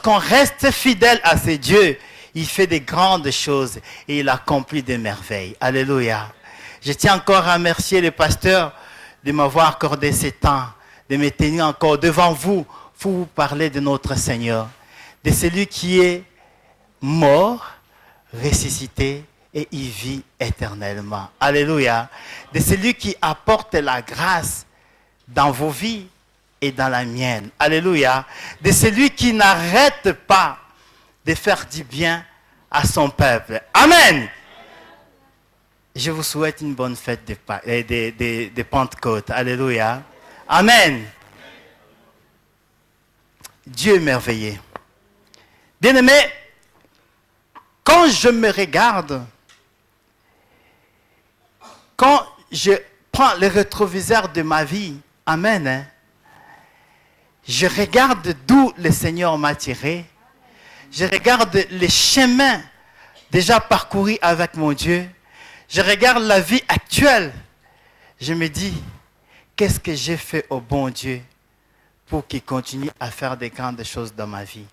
lorsqu'on reste fidèle à ce Dieu, il fait des grandes choses et il accomplit des merveilles. Alléluia. Je tiens encore à remercier les pasteurs de m'avoir accordé ce temps, de me tenir encore devant vous pour vous parler de notre Seigneur, de celui qui est mort, ressuscité et il vit éternellement. Alléluia. De celui qui apporte la grâce dans vos vies et dans la mienne. Alléluia. De celui qui n'arrête pas de faire du bien à son peuple. Amen. Je vous souhaite une bonne fête de Pentecôte. Alléluia. Amen. Dieu est merveilleux. Bien-aimé, quand je me regarde, quand je prends le rétroviseur de ma vie, amen, hein, je regarde d'où le Seigneur m'a tiré, je regarde les chemins déjà parcourus avec mon Dieu, je regarde la vie actuelle, je me dis, qu'est-ce que j'ai fait au bon Dieu pour qu'il continue à faire des grandes choses dans ma vie?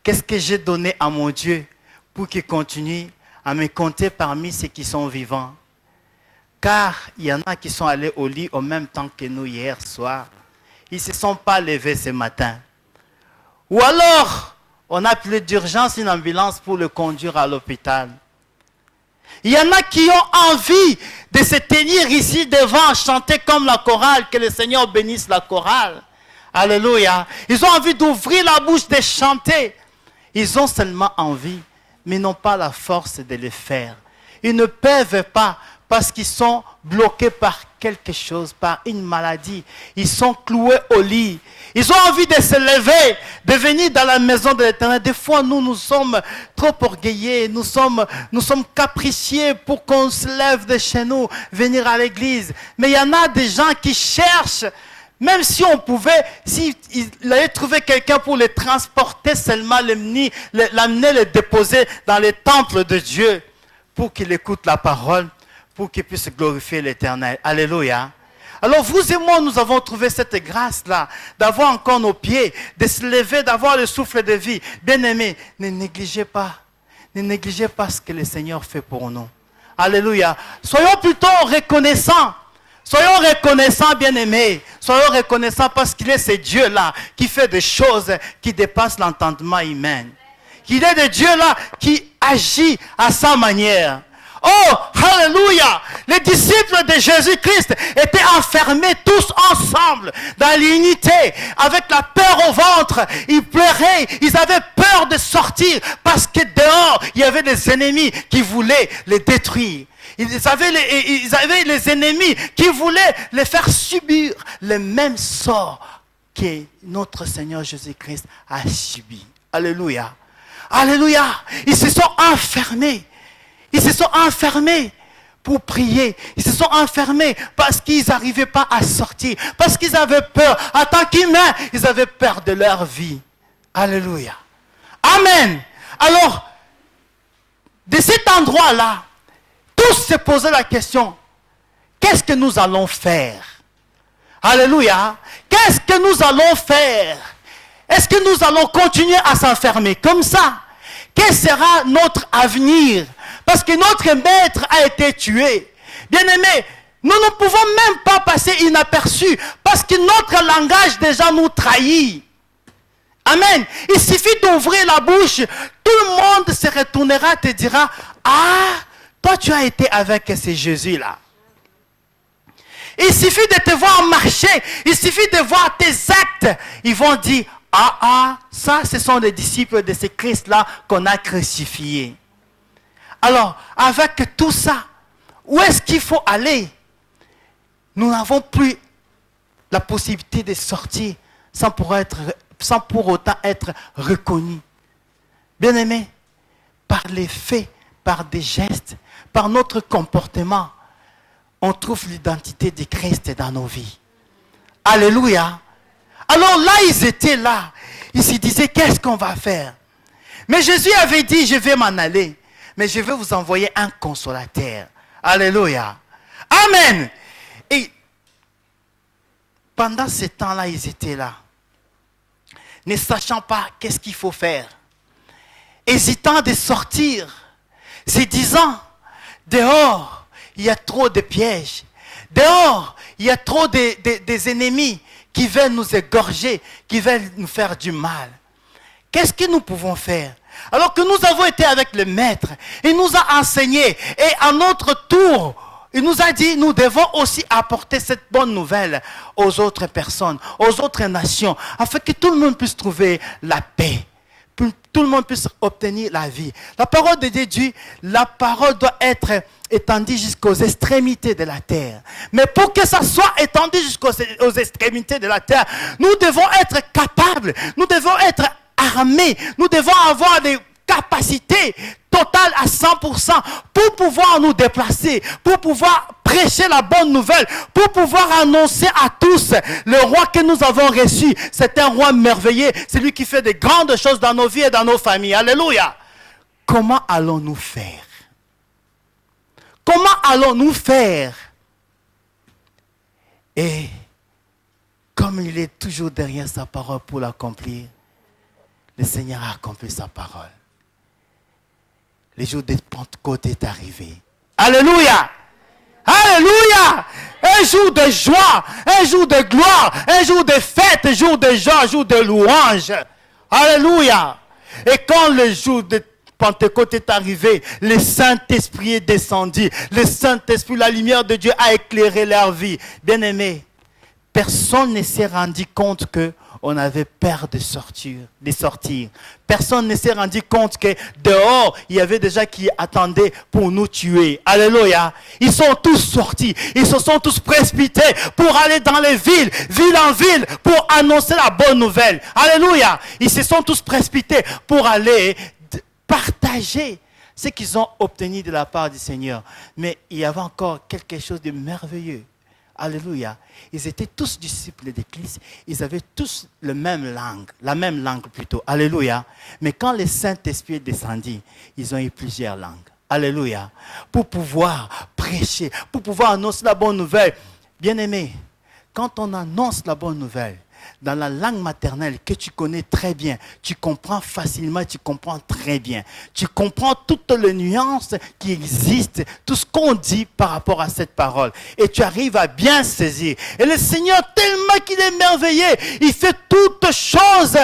Qu'est-ce que j'ai donné à mon Dieu pour qu'il continue à me compter parmi ceux qui sont vivants? Car il y en a qui sont allés au lit au même temps que nous hier soir. Ils ne se sont pas levés ce matin. Ou alors, on a appelé d'urgence une ambulance pour le conduire à l'hôpital. Il y en a qui ont envie de se tenir ici devant, chanter comme la chorale, que le Seigneur bénisse la chorale. Alléluia. Ils ont envie d'ouvrir la bouche, de chanter. Ils ont seulement envie, mais n'ont pas la force de le faire. Ils ne peuvent pas parce qu'ils sont bloqués par quelque chose, par une maladie. Ils sont cloués au lit. Ils ont envie de se lever, de venir dans la maison de l'Éternel. Des fois, nous sommes trop orgueillés, nous sommes capricieux pour qu'on se lève de chez nous, venir à l'église. Mais il y en a des gens qui cherchent, même si on pouvait, s'il allait trouver quelqu'un pour les transporter seulement, l'amener, les déposer dans les temples de Dieu, pour qu'il écoute la parole, pour qu'il puisse glorifier l'Éternel. Alléluia. Alors vous et moi, nous avons trouvé cette grâce-là, d'avoir encore nos pieds, de se lever, d'avoir le souffle de vie. Bien-aimés, ne négligez pas ce que le Seigneur fait pour nous. Alléluia. Soyons plutôt reconnaissants. Soyons reconnaissants, bien-aimés. Soyons reconnaissants parce qu'il est ce Dieu-là qui fait des choses qui dépassent l'entendement humain. Qu'il est de Dieu-là qui agit à sa manière. Oh, alléluia! Les disciples de Jésus-Christ étaient enfermés tous ensemble dans l'unité, avec la peur au ventre. Ils pleuraient, ils avaient peur de sortir parce que dehors, il y avait des ennemis qui voulaient les détruire. Ils avaient les ennemis qui voulaient les faire subir le même sort que notre Seigneur Jésus-Christ a subi. Alléluia! Alléluia! Ils se sont enfermés. Ils se sont enfermés pour prier. Ils se sont enfermés parce qu'ils n'arrivaient pas à sortir. Parce qu'ils avaient peur. En tant qu'humains, ils avaient peur de leur vie. Alléluia. Amen. Alors, de cet endroit-là, tous se posaient la question, qu'est-ce que nous allons faire? Alléluia. Qu'est-ce que nous allons faire? Est-ce que nous allons continuer à s'enfermer comme ça? Quel sera notre avenir? Parce que notre maître a été tué. Bien-aimés, nous ne pouvons même pas passer inaperçus parce que notre langage déjà nous trahit. Amen. Il suffit d'ouvrir la bouche, tout le monde se retournera et te dira, ah, toi tu as été avec ce Jésus-là. Il suffit de te voir marcher, il suffit de voir tes actes. Ils vont dire, ça ce sont les disciples de ce Christ-là qu'on a crucifié. Alors, avec tout ça, où est-ce qu'il faut aller? Nous n'avons plus la possibilité de sortir sans pour autant être reconnus. Bien-aimés, par les faits, par des gestes, par notre comportement, on trouve l'identité de Christ dans nos vies. Alléluia. Alors là, ils étaient là. Ils se disaient, qu'est-ce qu'on va faire? Mais Jésus avait dit, je vais m'en aller. Mais je vais vous envoyer un consolateur. Alléluia. Amen. Et pendant ce temps-là, ils étaient là. ne sachant pas qu'est-ce qu'il faut faire, hésitant de sortir, se disant, dehors, il y a trop de pièges, dehors, il y a trop des ennemis qui veulent nous égorger, qui veulent nous faire du mal. Qu'est-ce que nous pouvons faire? Alors que nous avons été avec le Maître, il nous a enseigné, et à notre tour, il nous a dit, nous devons aussi apporter cette bonne nouvelle aux autres personnes, aux autres nations, afin que tout le monde puisse trouver la paix, que tout le monde puisse obtenir la vie. La parole de Dieu dit, la parole doit être étendue jusqu'aux extrémités de la terre. Mais pour que ça soit étendu jusqu'aux extrémités de la terre, nous devons être capables, nous devons être armés, nous devons avoir des capacités totales à 100% pour pouvoir nous déplacer, pour pouvoir prêcher la bonne nouvelle, pour pouvoir annoncer à tous le roi que nous avons reçu. C'est un roi merveilleux, c'est lui qui fait de grandes choses dans nos vies et dans nos familles. Alléluia. Comment allons-nous faire? Comment allons-nous faire? Et comme il est toujours derrière sa parole pour l'accomplir, le Seigneur a accompli sa parole. Le jour de Pentecôte est arrivé. Alléluia! Alléluia! Un jour de joie, un jour de gloire, un jour de fête, un jour de joie, un jour de louange. Alléluia! Et quand le jour de Pentecôte est arrivé, le Saint-Esprit est descendu. Le Saint-Esprit, la lumière de Dieu a éclairé leur vie. Bien-aimés, personne ne s'est rendu compte qu'on avait peur de sortir. Personne ne s'est rendu compte que dehors, il y avait des gens qui attendaient pour nous tuer. Alléluia. Ils sont tous sortis. Ils se sont tous précipités pour aller dans les villes, ville en ville, pour annoncer la bonne nouvelle. Alléluia. Ils se sont tous précipités pour aller partager ce qu'ils ont obtenu de la part du Seigneur. Mais il y avait encore quelque chose de merveilleux. Alléluia. Ils étaient tous disciples de Christ. Ils avaient tous la même langue plutôt. Alléluia. Mais quand le Saint-Esprit est descendu, ils ont eu plusieurs langues. Alléluia. Pour pouvoir prêcher, pour pouvoir annoncer la bonne nouvelle. Bien-aimé, quand on annonce la bonne nouvelle, dans la langue maternelle que tu connais très bien, tu comprends facilement, tu comprends très bien. Tu comprends toutes les nuances qui existent, tout ce qu'on dit par rapport à cette parole. Et tu arrives à bien saisir. Et le Seigneur, tellement qu'il est merveilleux, il fait toutes choses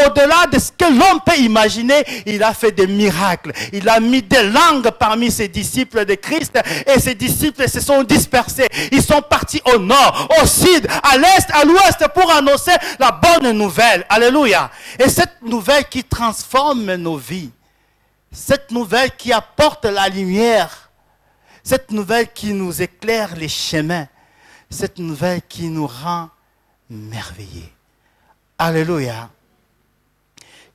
au-delà de ce que l'homme peut imaginer. Il a fait des miracles. Il a mis des langues parmi ses disciples de Christ. Et ses disciples se sont dispersés. Ils sont partis au nord, au sud, à l'est, à l'ouest pour annoncer la bonne nouvelle. Alléluia. Et cette nouvelle qui transforme nos vies, cette nouvelle qui apporte la lumière, cette nouvelle qui nous éclaire les chemins, cette nouvelle qui nous rend merveilleux. Alléluia.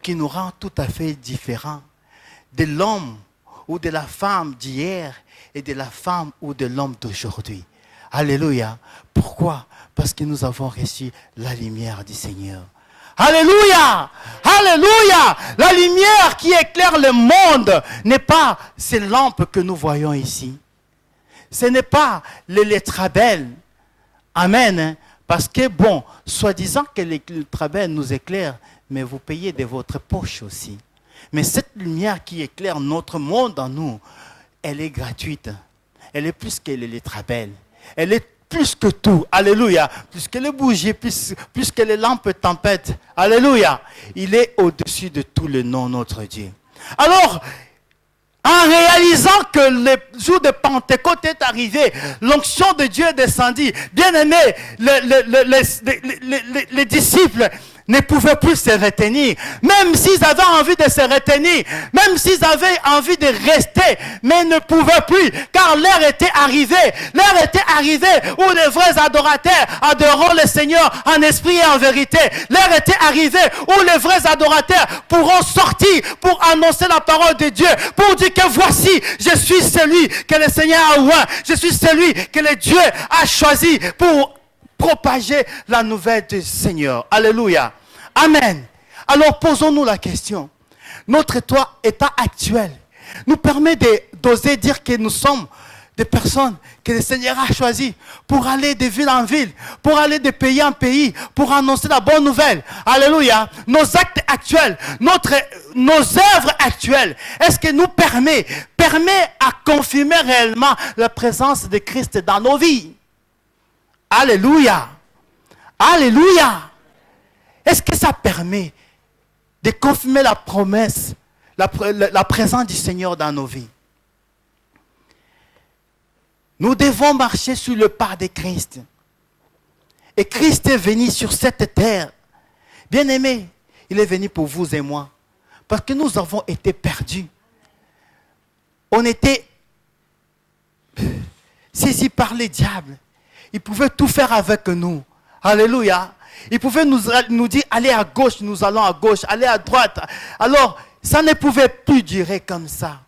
Qui nous rend tout à fait différents de l'homme ou de la femme d'hier et de la femme ou de l'homme d'aujourd'hui. Alléluia. Pourquoi? Parce que nous avons reçu la lumière du Seigneur. Alléluia! Alléluia! La lumière qui éclaire le monde n'est pas ces lampes que nous voyons ici. Ce n'est pas les lettrabelles. Amen. Parce que bon, soi-disant que les lettrabelles nous éclairent, mais vous payez de votre poche aussi. Mais cette lumière qui éclaire notre monde en nous, elle est gratuite. Elle est plus que les lettrabelles. Elle est plus que tout. Alléluia. Plus que les bougies, plus que les lampes tempêtes. Alléluia. Il est au-dessus de tout le nom, notre Dieu. Alors, en réalisant que le jour de Pentecôte est arrivé, l'onction de Dieu est descendue. Bien aimé, les disciples ne pouvaient plus se retenir. Même s'ils avaient envie de se retenir, même s'ils avaient envie de rester, mais ils ne pouvaient plus, car l'heure était arrivée. L'heure était arrivée où les vrais adorateurs adoreront le Seigneur en esprit et en vérité. L'heure était arrivée où les vrais adorateurs pourront sortir pour annoncer la parole de Dieu, pour dire que voici, je suis celui que le Seigneur a oint, je suis celui que le Dieu a choisi pour propager la nouvelle du Seigneur. Alléluia. Amen. Alors posons-nous la question. Notre état actuel nous permet d'oser dire que nous sommes des personnes que le Seigneur a choisies pour aller de ville en ville, pour aller de pays en pays, pour annoncer la bonne nouvelle. Alléluia. Nos actes actuels, nos œuvres actuelles, est-ce que nous permet à confirmer réellement la présence de Christ dans nos vies? Alléluia. Alléluia. Est-ce que ça permet de confirmer la promesse, la présence du Seigneur dans nos vies? Nous devons marcher sur le pas de Christ. Et Christ est venu sur cette terre. Bien-aimé, il est venu pour vous et moi. Parce que nous avons été perdus. On était saisis par les diables. Ils pouvaient tout faire avec nous. Alléluia. Ils pouvaient nous dire, allez à gauche, nous allons à gauche. Allez à droite. Alors, ça ne pouvait plus durer comme ça.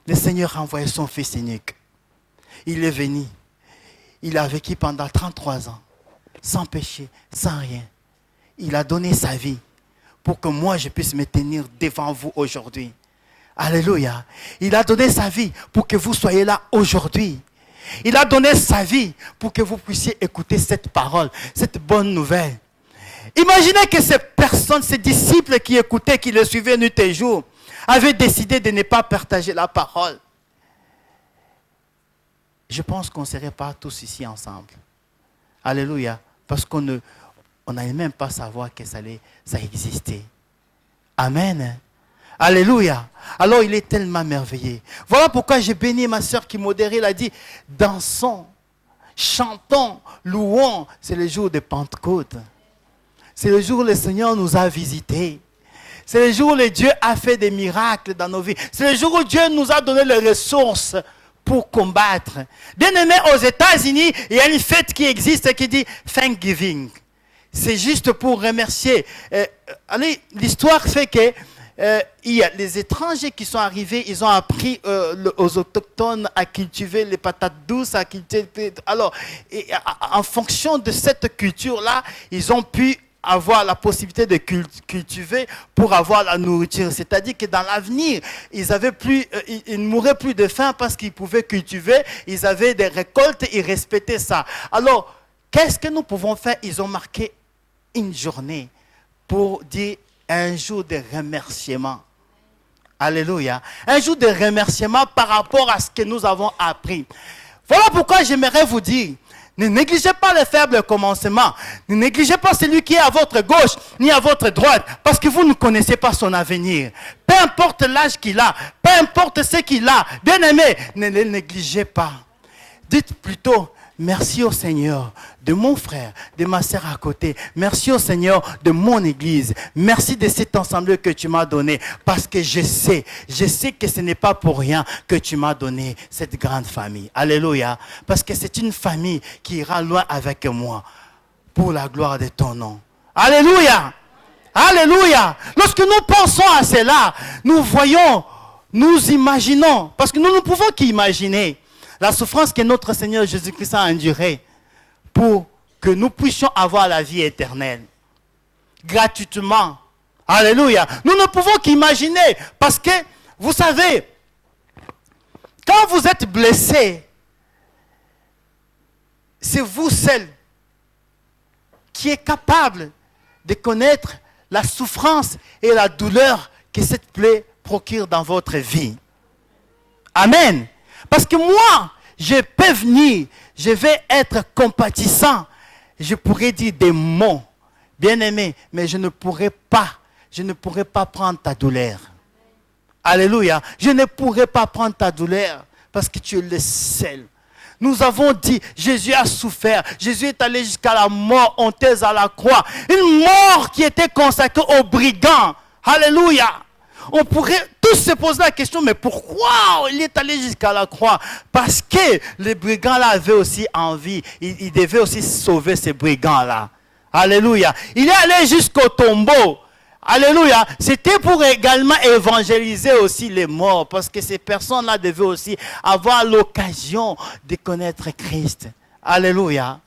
Le Seigneur a envoyé son Fils unique. Il est venu. Il a vécu pendant 33 ans. Sans péché, sans rien. Il a donné sa vie pour que moi je puisse me tenir devant vous aujourd'hui. Alléluia. Il a donné sa vie pour que vous soyez là aujourd'hui. Il a donné sa vie pour que vous puissiez écouter cette parole, cette bonne nouvelle. Imaginez que ces personnes, ces disciples qui écoutaient, qui le suivaient nuit et jour, avaient décidé de ne pas partager la parole. Je pense qu'on ne serait pas tous ici ensemble. Alléluia. Parce qu'on n'allait même pas savoir que ça existait. Amen. Alléluia. Alors il est tellement merveilleux. Voilà pourquoi j'ai béni ma soeur qui modérait. Elle a dit, dansons, chantons, louons. C'est le jour de Pentecôte. C'est le jour où le Seigneur nous a visités. C'est le jour où le Dieu a fait des miracles dans nos vies. C'est le jour où Dieu nous a donné les ressources pour combattre. Bien aimé, aux États-Unis, il y a une fête qui existe qui dit Thanksgiving. C'est juste pour remercier. Allez, l'histoire fait que il y a les étrangers qui sont arrivés, ils ont appris aux autochtones à cultiver les patates douces, à cultiver. Alors, en fonction de cette culture-là, ils ont pu avoir la possibilité de cultiver pour avoir la nourriture. C'est-à-dire que dans l'avenir, ils ne mouraient plus de faim parce qu'ils pouvaient cultiver, ils avaient des récoltes, ils respectaient ça. Alors, qu'est-ce que nous pouvons faire? Ils ont marqué une journée pour dire un jour de remerciement. Alléluia. Un jour de remerciement par rapport à ce que nous avons appris. Voilà pourquoi j'aimerais vous dire, ne négligez pas le faible commencement. Ne négligez pas celui qui est à votre gauche, ni à votre droite, parce que vous ne connaissez pas son avenir. Peu importe l'âge qu'il a, peu importe ce qu'il a, bien aimé, ne le négligez pas. Dites plutôt, merci au Seigneur de mon frère, de ma sœur à côté. Merci au Seigneur de mon église. Merci de cet ensemble que tu m'as donné. Parce que je sais que ce n'est pas pour rien que tu m'as donné cette grande famille. Alléluia. Parce que c'est une famille qui ira loin avec moi pour la gloire de ton nom. Alléluia. Alléluia. Lorsque nous pensons à cela, nous voyons, nous imaginons, parce que nous ne pouvons qu'imaginer la souffrance que notre Seigneur Jésus-Christ a endurée pour que nous puissions avoir la vie éternelle. Gratuitement. Alléluia. Nous ne pouvons qu'imaginer parce que, vous savez, quand vous êtes blessé, c'est vous seul qui êtes capable de connaître la souffrance et la douleur que cette plaie procure dans votre vie. Amen. Parce que moi, je peux venir, je vais être compatissant. Je pourrais dire des mots, bien aimé, mais je ne pourrais pas prendre ta douleur. Alléluia. Je ne pourrais pas prendre ta douleur parce que tu es le seul. Nous avons dit, Jésus a souffert. Jésus est allé jusqu'à la mort honteuse à la croix. Une mort qui était consacrée aux brigands. Alléluia. On pourrait tous se poser la question, mais pourquoi il est allé jusqu'à la croix? Parce que les brigands-là avaient aussi envie. Ils devaient aussi sauver ces brigands-là. Alléluia. Il est allé jusqu'au tombeau. Alléluia. C'était pour également évangéliser aussi les morts. Parce que ces personnes-là devaient aussi avoir l'occasion de connaître Christ. Alléluia.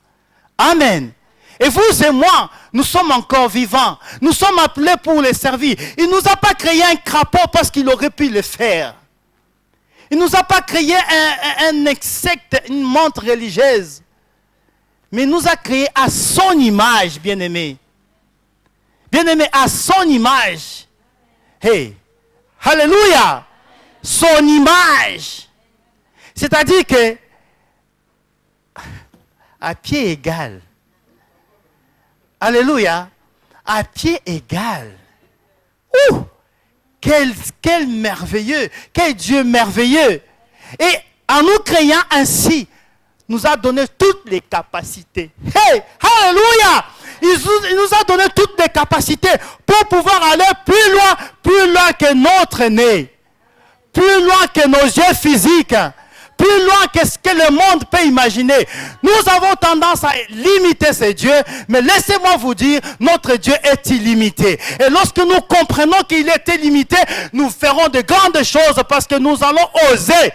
Amen. Et vous et moi, nous sommes encore vivants. Nous sommes appelés pour les servir. Il ne nous a pas créé un crapaud parce qu'il aurait pu le faire. Il ne nous a pas créé un secte, une montre religieuse. Mais il nous a créé à son image, bien-aimé. Bien-aimé, à son image. Hey, alléluia. Son image. C'est-à-dire que, à pied égal. Alléluia. À pied égal. Ouh! Quel merveilleux, quel Dieu merveilleux. Et en nous créant ainsi, nous a donné toutes les capacités. Hey, alléluia! Il nous a donné toutes les capacités pour pouvoir aller plus loin que notre nez, plus loin que nos yeux physiques, plus loin que ce que le monde peut imaginer. Nous avons tendance à limiter ces dieux, mais laissez-moi vous dire, notre Dieu est illimité. Et lorsque nous comprenons qu'il est illimité, nous ferons de grandes choses parce que nous allons oser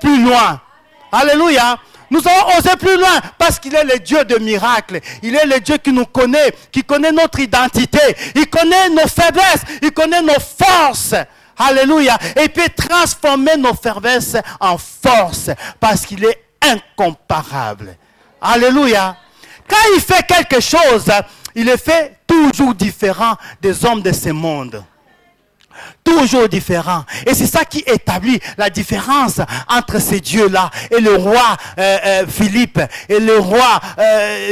plus loin. Alléluia. Nous allons oser plus loin parce qu'il est le Dieu de miracles. Il est le Dieu qui nous connaît, qui connaît notre identité. Il connaît nos faiblesses, il connaît nos forces. Alléluia. Et il peut transformer nos faiblesses en force parce qu'il est incomparable. Alléluia. Quand il fait quelque chose, il le fait toujours différent des hommes de ce monde. Toujours différent. Et c'est ça qui établit la différence entre ces dieux-là et le roi Philippe et le roi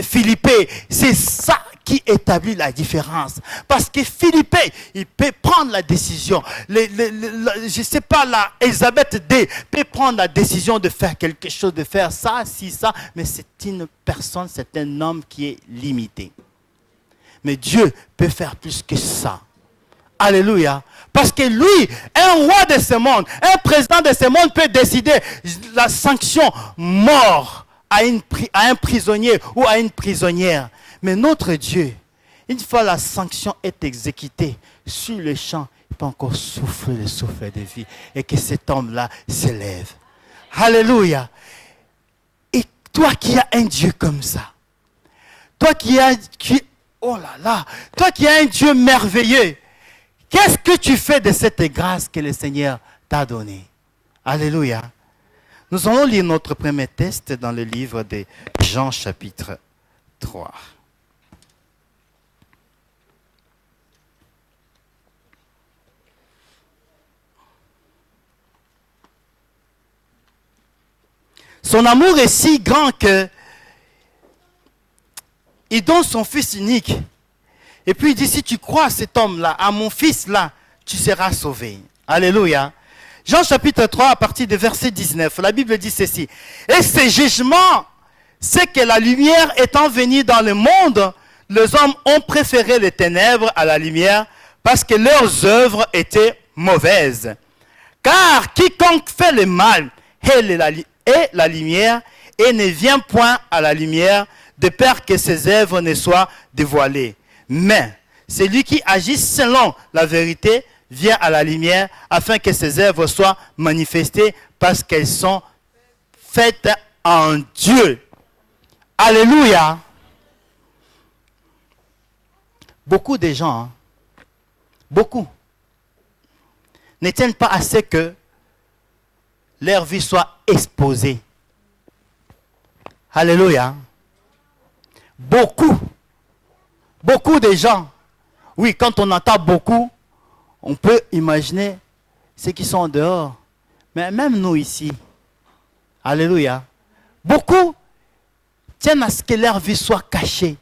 Philippe. C'est ça qui établit la différence. Parce que Philippe, il peut prendre la décision. Je ne sais pas, là, Elisabeth D peut prendre la décision de faire quelque chose, de faire ça, ça. Mais c'est une personne, c'est un homme qui est limité. Mais Dieu peut faire plus que ça. Alléluia. Parce que lui, un roi de ce monde, un président de ce monde peut décider la sanction mort à un prisonnier ou à une prisonnière. Mais notre Dieu, une fois la sanction est exécutée sur le champ, il peut encore souffler le souffle de vie et que cet homme-là s'élève. Alléluia. Et toi qui as un Dieu comme ça, toi oh là là, toi qui as un Dieu merveilleux, qu'est-ce que tu fais de cette grâce que le Seigneur t'a donnée? Alléluia. Nous allons lire notre premier texte dans le livre de Jean chapitre 3. Son amour est si grand que il donne son fils unique. Et puis il dit, si tu crois à cet homme-là, à mon fils-là, tu seras sauvé. Alléluia. Jean chapitre 3, à partir du verset 19, la Bible dit ceci. Et ce jugement, c'est que la lumière étant venue dans le monde, les hommes ont préféré les ténèbres à la lumière parce que leurs œuvres étaient mauvaises. Car quiconque fait le mal est la lumière et ne vient point à la lumière de peur que ses œuvres ne soient dévoilées. Mais celui qui agit selon la vérité vient à la lumière afin que ses œuvres soient manifestées parce qu'elles sont faites en Dieu. Alléluia. Beaucoup de gens, beaucoup, ne tiennent pas à ce que leur vie soit exposée. Alléluia. Beaucoup de gens, oui, quand on entend beaucoup, on peut imaginer ceux qui sont dehors. Mais même nous ici, alléluia, beaucoup tiennent à ce que leur vie soit cachée.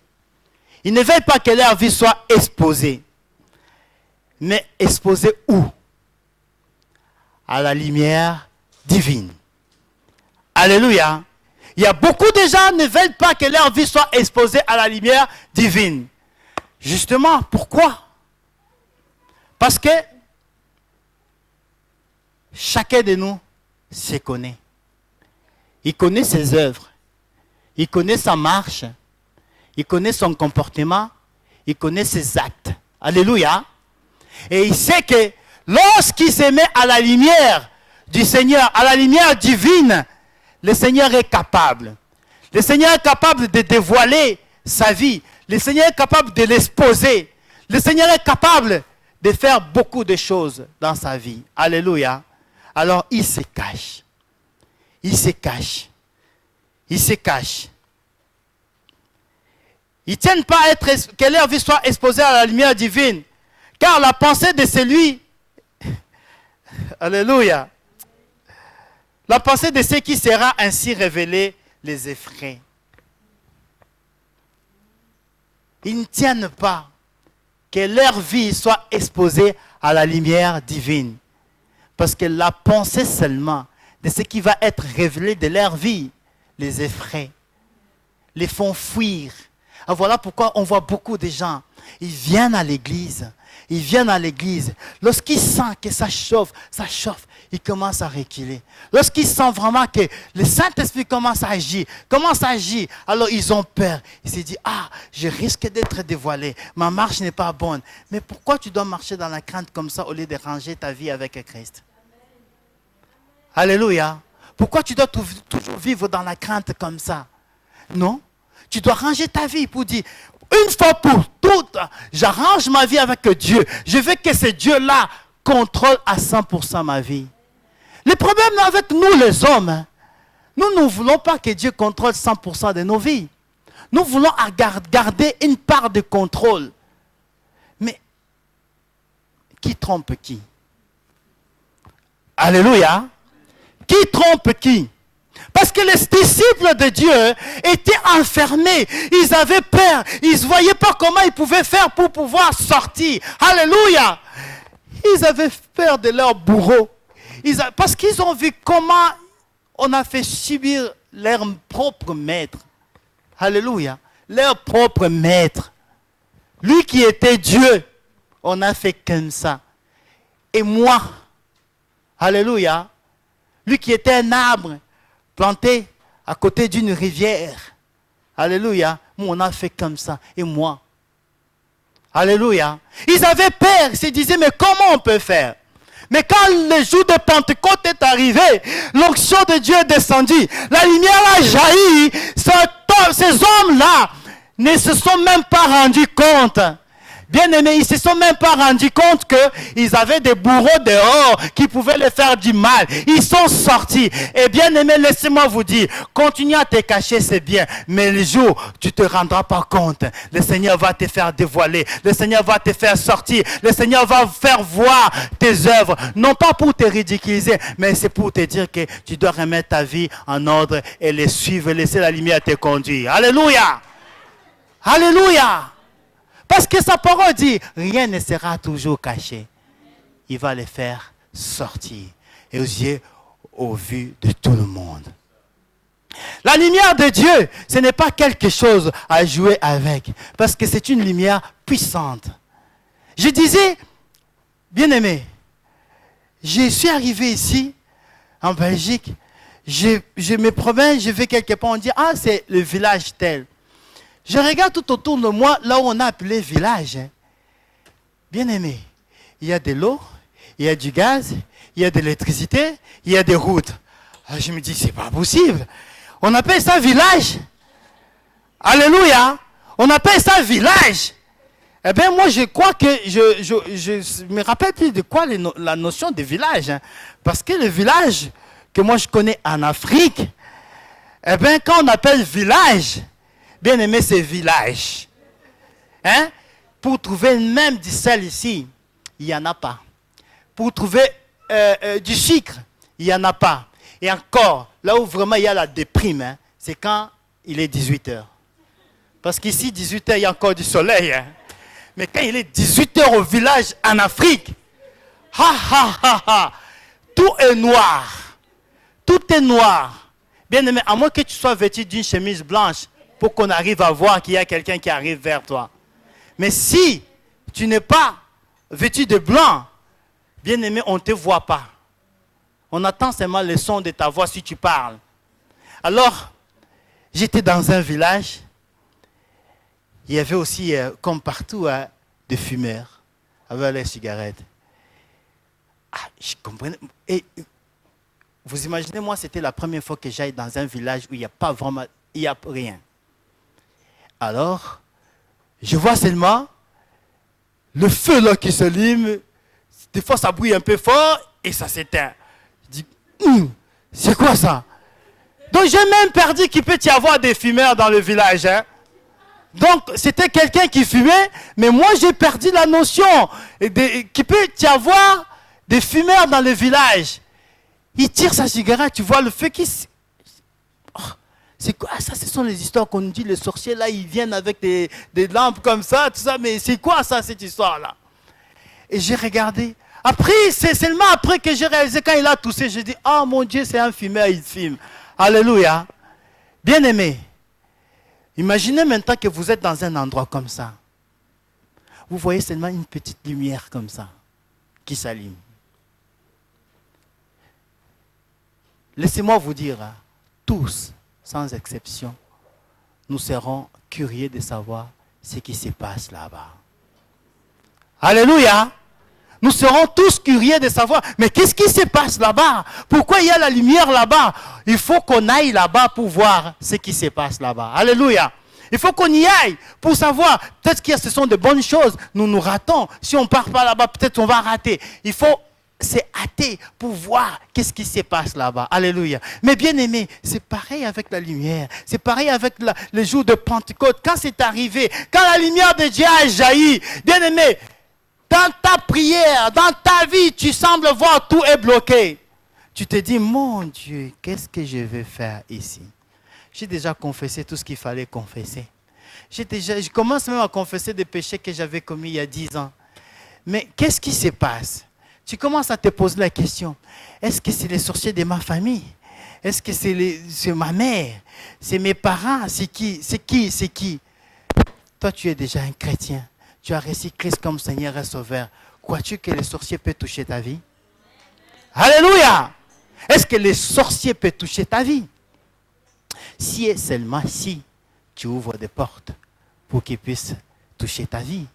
Ils ne veulent pas que leur vie soit exposée. Mais exposée où? À la lumière divine. Alléluia. Il y a beaucoup de gens qui ne veulent pas que leur vie soit exposée à la lumière divine. Justement, pourquoi? Parce que chacun de nous se connaît. Il connaît ses œuvres. Il connaît sa marche. Il connaît son comportement. Il connaît ses actes. Alléluia. Et il sait que lorsqu'il se met à la lumière du Seigneur, à la lumière divine, le Seigneur est capable. Le Seigneur est capable de dévoiler sa vie. Le Seigneur est capable de l'exposer. Le Seigneur est capable de faire beaucoup de choses dans sa vie. Alléluia. Alors, ils se cachent. Ils se cachent. Ils se cachent. Ils ne tiennent pas à être, que leur vie soit exposée à la lumière divine. Car la pensée de celui, alléluia, la pensée de ce qui sera ainsi révélé les effraie. Ils ne tiennent pas que leur vie soit exposée à la lumière divine. Parce que la pensée seulement de ce qui va être révélé de leur vie les effraie, les font fuir. Alors voilà pourquoi on voit beaucoup de gens, ils viennent à l'église. Ils viennent à l'église. Lorsqu'ils sentent que ça chauffe, ils commencent à reculer. Lorsqu'ils sentent vraiment que le Saint-Esprit commence à agir, alors ils ont peur. Ils se disent, je risque d'être dévoilé. Ma marche n'est pas bonne. Mais pourquoi tu dois marcher dans la crainte comme ça au lieu de ranger ta vie avec Christ? Alléluia. Pourquoi tu dois toujours vivre dans la crainte comme ça? Non. Tu dois ranger ta vie pour dire, une fois pour toutes, j'arrange ma vie avec Dieu. Je veux que ce Dieu-là contrôle à 100% ma vie. Le problème avec nous les hommes, nous ne voulons pas que Dieu contrôle 100% de nos vies. Nous voulons garder une part de contrôle. Mais qui trompe qui? Alléluia. Qui trompe qui? Parce que les disciples de Dieu étaient enfermés. Ils avaient peur. Ils ne voyaient pas comment ils pouvaient faire pour pouvoir sortir. Alléluia. Ils avaient peur de leur bourreau. Parce qu'ils ont vu comment on a fait subir leur propre maître. Alléluia. Leur propre maître. Lui qui était Dieu. On a fait comme ça. Et moi. Alléluia. Lui qui était un arbre planté à côté d'une rivière. Alléluia. Moi, on a fait comme ça. Et moi. Alléluia. Ils avaient peur. Ils se disaient, mais comment on peut faire? Mais quand le jour de Pentecôte est arrivé, l'onction de Dieu est descendue. La lumière a jailli. Ces hommes-là ne se sont même pas rendus compte. Bien-aimés, ils ne se sont même pas rendus compte qu'ils avaient des bourreaux dehors qui pouvaient les faire du mal. Ils sont sortis. Et bien-aimés, laissez-moi vous dire, continuer à te cacher, c'est bien. Mais le jour où tu ne te rendras pas compte, le Seigneur va te faire dévoiler. Le Seigneur va te faire sortir. Le Seigneur va faire voir tes œuvres. Non pas pour te ridiculiser, mais c'est pour te dire que tu dois remettre ta vie en ordre et les suivre, laisser la lumière te conduire. Alléluia! Alléluia! Parce que sa parole dit, rien ne sera toujours caché. Il va les faire sortir. Et aux yeux, au vu de tout le monde. La lumière de Dieu, ce n'est pas quelque chose à jouer avec. Parce que c'est une lumière puissante. Je disais, bien-aimé, je suis arrivé ici, en Belgique. Je me promène, je vais quelque part, on dit, c'est le village tel. Je regarde tout autour de moi, là où on a appelé village. Bien aimé, il y a de l'eau, il y a du gaz, il y a de l'électricité, il y a des routes. Alors je me dis, c'est pas possible. On appelle ça village. Alléluia. On appelle ça village. Eh bien, moi, je crois que je me rappelle plus de quoi la notion de village. Parce que le village que moi je connais en Afrique, eh bien, quand on appelle village, bien aimé, c'est village. Hein? Pour trouver même du sel ici, il n'y en a pas. Pour trouver du sucre, il n'y en a pas. Et encore, là où vraiment il y a la déprime, c'est quand il est 18h. Parce qu'ici, 18h, il y a encore du soleil. Mais quand il est 18h au village en Afrique, tout est noir. Tout est noir. Bien aimé, à moins que tu sois vêtu d'une chemise blanche, pour qu'on arrive à voir qu'il y a quelqu'un qui arrive vers toi. Mais si tu n'es pas vêtu de blanc, bien aimé, on ne te voit pas. On attend seulement le son de ta voix si tu parles. Alors, j'étais dans un village. Il y avait aussi, comme partout, des fumeurs avec les cigarettes. Je comprenais. Et vous imaginez, moi, c'était la première fois que j'aille dans un village où il n'y a pas vraiment, il n'y a rien. Alors, je vois seulement le feu là qui s'allume. Des fois, ça brûle un peu fort et ça s'éteint. Je dis, c'est quoi ça? Donc j'ai même perdu qu'il peut y avoir des fumeurs dans le village. Hein? Donc c'était quelqu'un qui fumait, mais moi j'ai perdu la notion qu'il peut y avoir des fumeurs dans le village. Il tire sa cigarette, tu vois le feu qui... Oh, c'est quoi ça? Ce sont les histoires qu'on nous dit, les sorciers là, ils viennent avec des lampes comme ça, tout ça, mais c'est quoi ça, cette histoire-là? Et j'ai regardé. Après, c'est seulement après que j'ai réalisé, quand il a toussé, j'ai dit, oh mon Dieu, c'est un fumeur, il filme. Alléluia. Bien-aimé, imaginez maintenant que vous êtes dans un endroit comme ça. Vous voyez seulement une petite lumière comme ça, qui s'allume. Laissez-moi vous dire, tous, sans exception, nous serons curieux de savoir ce qui se passe là-bas. Alléluia. Nous serons tous curieux de savoir, mais qu'est-ce qui se passe là-bas? Pourquoi il y a la lumière là-bas? Il faut qu'on aille là-bas pour voir ce qui se passe là-bas. Alléluia. Il faut qu'on y aille pour savoir. Peut-être que ce sont de bonnes choses. Nous ratons. Si on ne part pas là-bas, peut-être on va rater. Il faut se hâter pour voir qu'est-ce qui se passe là-bas. Alléluia. Mais bien aimé, c'est pareil avec la lumière. C'est pareil avec le jour de Pentecôte. Quand c'est arrivé, quand la lumière de Dieu a jailli, bien aimé, dans ta prière, dans ta vie, tu sembles voir tout est bloqué. Tu te dis, mon Dieu, qu'est-ce que je vais faire ici? J'ai déjà confessé tout ce qu'il fallait confesser. Je commence même à confesser des péchés que j'avais commis il y a 10 ans. Mais qu'est-ce qui se passe? Tu commences à te poser la question, est-ce que c'est les sorciers de ma famille? Est-ce que c'est ma mère? C'est mes parents? C'est qui? C'est qui? C'est qui? Toi, tu es déjà un chrétien. Tu as reçu Christ comme Seigneur et Sauveur. Crois-tu que les sorciers peuvent toucher ta vie? Alléluia! Est-ce que les sorciers peuvent toucher ta vie? Si et seulement si tu ouvres des portes pour qu'ils puissent toucher ta vie.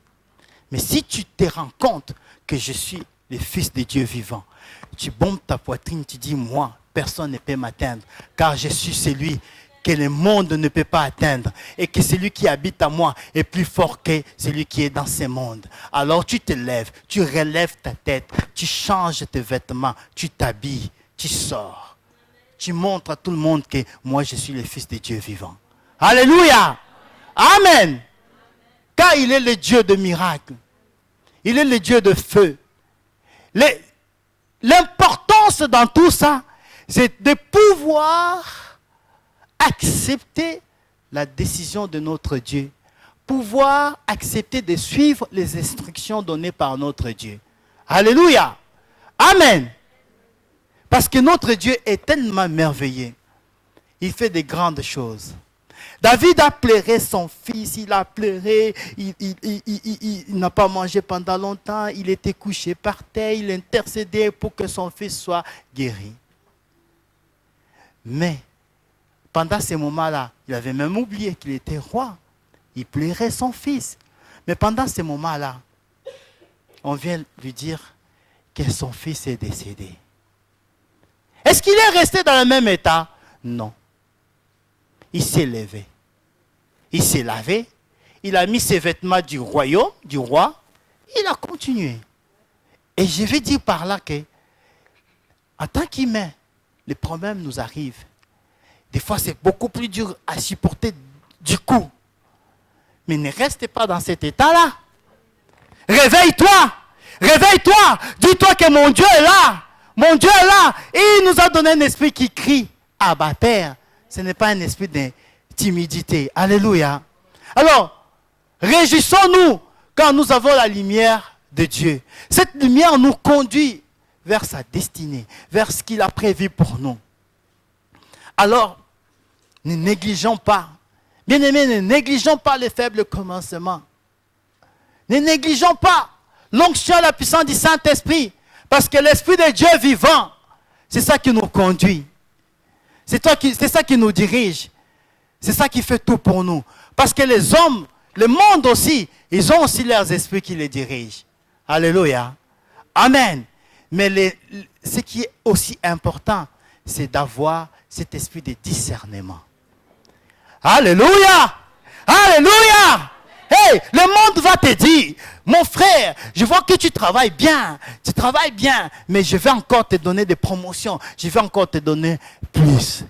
Mais si tu te rends compte que je suis le Fils de Dieu vivant, tu bombes ta poitrine, tu dis, moi, personne ne peut m'atteindre, car je suis celui que le monde ne peut pas atteindre, et que celui qui habite à moi est plus fort que celui qui est dans ce monde. Alors tu te lèves, tu relèves ta tête, tu changes tes vêtements, tu t'habilles, tu sors. Tu montres à tout le monde que moi je suis le Fils de Dieu vivant. Alléluia! Amen! Car il est le Dieu de miracles. Il est le Dieu de feu. L'importance dans tout ça, c'est de pouvoir accepter la décision de notre Dieu. Pouvoir accepter de suivre les instructions données par notre Dieu. Alléluia! Amen! Parce que notre Dieu est tellement merveilleux. Il fait de grandes choses. David a pleuré son fils, il a pleuré, il n'a pas mangé pendant longtemps, il était couché par terre, il intercédait pour que son fils soit guéri. Mais, pendant ces moments-là, il avait même oublié qu'il était roi. Il plairait son fils. Mais pendant ces moments-là, on vient lui dire que son fils est décédé. Est-ce qu'il est resté dans le même état? Non. Il s'est levé. Il s'est lavé. Il a mis ses vêtements du royaume, du roi. Il a continué. Et je vais dire par là que, en tant qu'humain, les problèmes nous arrivent. Des fois, c'est beaucoup plus dur à supporter du coup. Mais ne restez pas dans cet état-là. Réveille-toi. Réveille-toi. Dis-toi que mon Dieu est là. Mon Dieu est là. Et il nous a donné un esprit qui crie, Abba Père. Ce n'est pas un esprit de timidité. Alléluia. Alors, réjouissons-nous quand nous avons la lumière de Dieu. Cette lumière nous conduit vers sa destinée, vers ce qu'il a prévu pour nous. Alors, ne négligeons pas. Bien-aimés, ne négligeons pas les faibles commencements. Ne négligeons pas l'onction et la puissance du Saint-Esprit. Parce que l'Esprit de Dieu vivant, c'est ça qui nous conduit. C'est ça qui nous dirige. C'est ça qui fait tout pour nous. Parce que les hommes, le monde aussi, ils ont aussi leurs esprits qui les dirigent. Alléluia. Amen. Mais ce qui est aussi important, c'est d'avoir cet esprit de discernement. Alléluia! Alléluia! Hey, le monde va te dire, mon frère, je vois que tu travailles bien, mais je vais encore te donner des promotions, je vais encore te donner plus.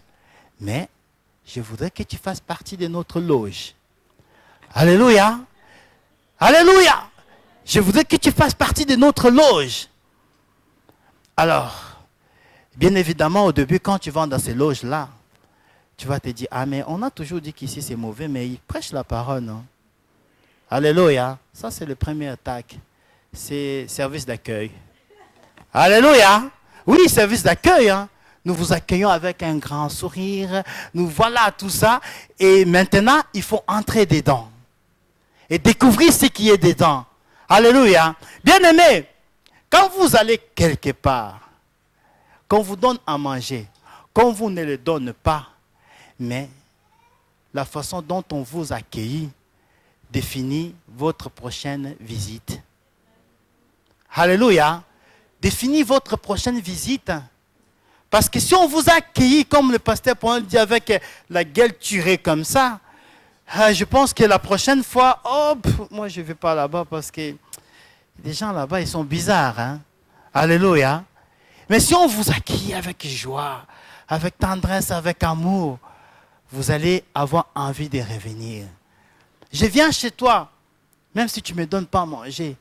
Mais je voudrais que tu fasses partie de notre loge. Alléluia. Alléluia. Je voudrais que tu fasses partie de notre loge. Alors, bien évidemment, au début, quand tu vas dans ces loges-là, tu vas te dire, ah mais on a toujours dit qu'ici c'est mauvais, mais ils prêchent la parole, non? Alléluia. Ça, c'est le premier attaque. C'est service d'accueil. Alléluia. Oui, service d'accueil. Hein. Nous vous accueillons avec un grand sourire. Nous voilà tout ça. Et maintenant, il faut entrer dedans. Et découvrir ce qui est dedans. Alléluia. Bien-aimés, quand vous allez quelque part, qu'on vous donne à manger, qu'on vous ne le donne pas, mais la façon dont on vous accueille définit votre prochaine visite. Alléluia. Définit votre prochaine visite. Parce que si on vous a accueilli, comme le pasteur Paul dit, avec la gueule tirée comme ça, je pense que la prochaine fois, moi je ne vais pas là-bas parce que les gens là-bas, ils sont bizarres. Hein? Alléluia. Mais si on vous accueille avec joie, avec tendresse, avec amour, vous allez avoir envie de revenir. Je viens chez toi, même si tu ne me donnes pas à manger,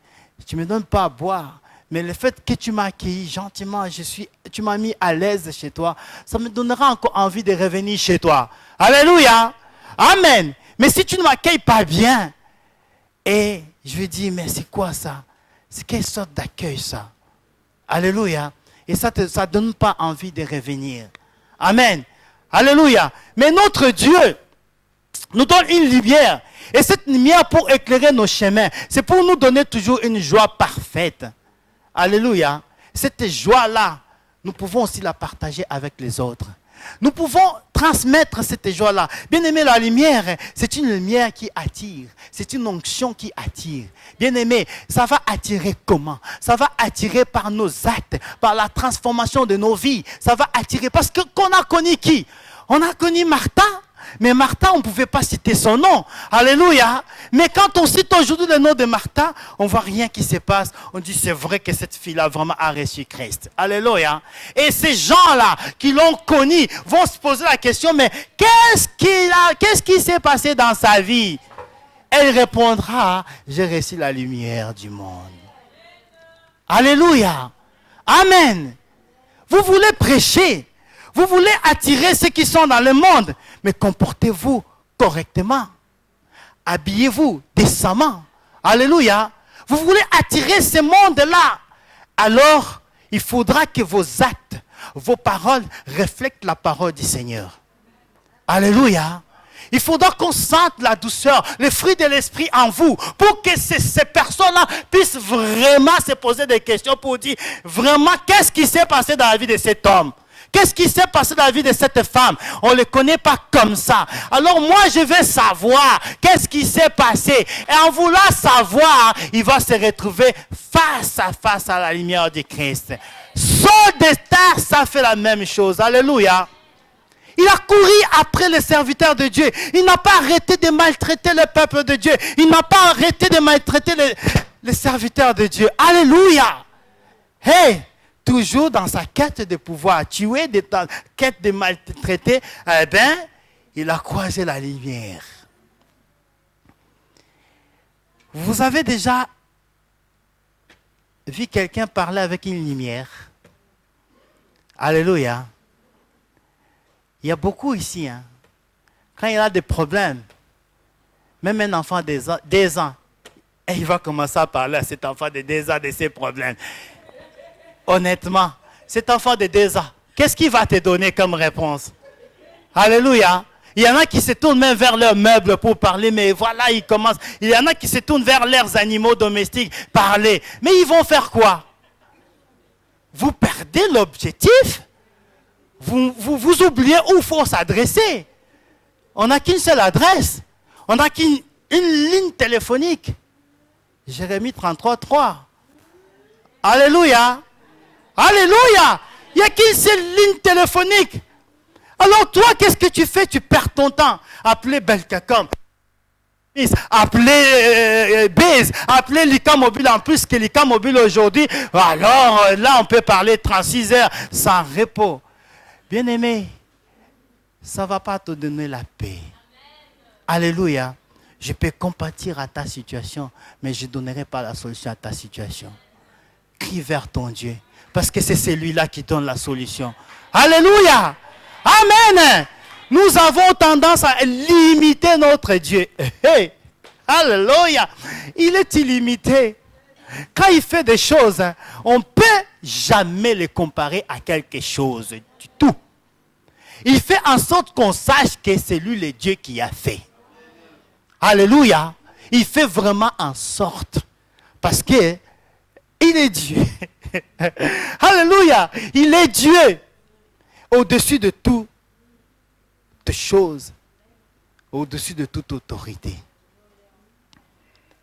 tu ne me donnes pas à boire, mais le fait que tu m'as accueilli gentiment, tu m'as mis à l'aise chez toi, ça me donnera encore envie de revenir chez toi. Alléluia. Amen. Mais si tu ne m'accueilles pas bien, et je vais dire, mais c'est quoi ça? C'est quelle sorte d'accueil ça? Alléluia. Et ça ne donne pas envie de revenir. Amen. Alléluia. Mais notre Dieu nous donne une lumière. Et cette lumière pour éclairer nos chemins, c'est pour nous donner toujours une joie parfaite. Alléluia. Cette joie-là, nous pouvons aussi la partager avec les autres. Nous pouvons transmettre cette joie-là. Bien aimé, la lumière, c'est une lumière qui attire. C'est une onction qui attire. Bien aimé, ça va attirer comment? Ça va attirer par nos actes, par la transformation de nos vies. Ça va attirer parce qu'on a connu qui? On a connu Martha. Mais Martha, on ne pouvait pas citer son nom. Alléluia. Mais quand on cite aujourd'hui le nom de Martha, on ne voit rien qui se passe. On dit c'est vrai que cette fille-là vraiment a reçu Christ. Alléluia. Et ces gens-là qui l'ont connu vont se poser la question, mais qu'est-ce qui s'est passé dans sa vie? Elle répondra, j'ai reçu la lumière du monde. Alléluia. Amen. Vous voulez prêcher. Vous voulez attirer ceux qui sont dans le monde, mais comportez-vous correctement. Habillez-vous décemment. Alléluia. Vous voulez attirer ce monde-là. Alors, il faudra que vos actes, vos paroles reflètent la parole du Seigneur. Alléluia. Il faudra qu'on sente la douceur, le fruit de l'esprit en vous, pour que ces personnes-là puissent vraiment se poser des questions pour dire, vraiment, qu'est-ce qui s'est passé dans la vie de cet homme? Qu'est-ce qui s'est passé dans la vie de cette femme? On ne le connaît pas comme ça. Alors moi, je veux savoir qu'est-ce qui s'est passé. Et en voulant savoir, il va se retrouver face à la lumière de Christ. Saul de Tarse, ça fait la même chose. Alléluia. Il a couru après les serviteurs de Dieu. Il n'a pas arrêté de maltraiter le peuple de Dieu. Il n'a pas arrêté de maltraiter les serviteurs de Dieu. Alléluia. Hey! Toujours dans sa quête de pouvoir tuer, de quête de maltraiter, il a croisé la lumière. Vous avez déjà vu quelqu'un parler avec une lumière? Alléluia. Il y a beaucoup ici. Hein. Quand il a des problèmes, même un enfant de 2 ans, et il va commencer à parler à cet enfant de 2 ans de ses problèmes. Honnêtement, cet enfant de 2 ans, qu'est-ce qu'il va te donner comme réponse? Alléluia. Il y en a qui se tournent même vers leurs meubles pour parler, mais voilà, ils commencent. Il y en a qui se tournent vers leurs animaux domestiques, parler. Mais ils vont faire quoi? Vous perdez l'objectif. Vous oubliez où il faut s'adresser. On n'a qu'une seule adresse. On n'a qu'une ligne téléphonique. Jérémie 33:3. Alléluia. Alléluia. Il n'y a qu'une seule ligne téléphonique. Alors toi, qu'est-ce que tu fais? Tu perds ton temps. Appeler Belkacom. Appelez Base, appelez l'ICA Mobile en plus que l'ICA Mobile aujourd'hui. Alors là, on peut parler 36 heures sans repos. Bien-aimé, ça ne va pas te donner la paix. Alléluia. Je peux compatir à ta situation, mais je ne donnerai pas la solution à ta situation. Crie vers ton Dieu, parce que c'est celui-là qui donne la solution. Alléluia. Amen. Nous avons tendance à limiter notre Dieu. Hey. Alléluia. Il est illimité. Quand il fait des choses, on ne peut jamais les comparer à quelque chose du tout. Il fait en sorte qu'on sache que c'est lui le Dieu qui a fait. Alléluia. Il fait vraiment en sorte. Parce que il est Dieu. Alléluia. Il est Dieu. Au-dessus de toutes choses. Au-dessus de toute autorité.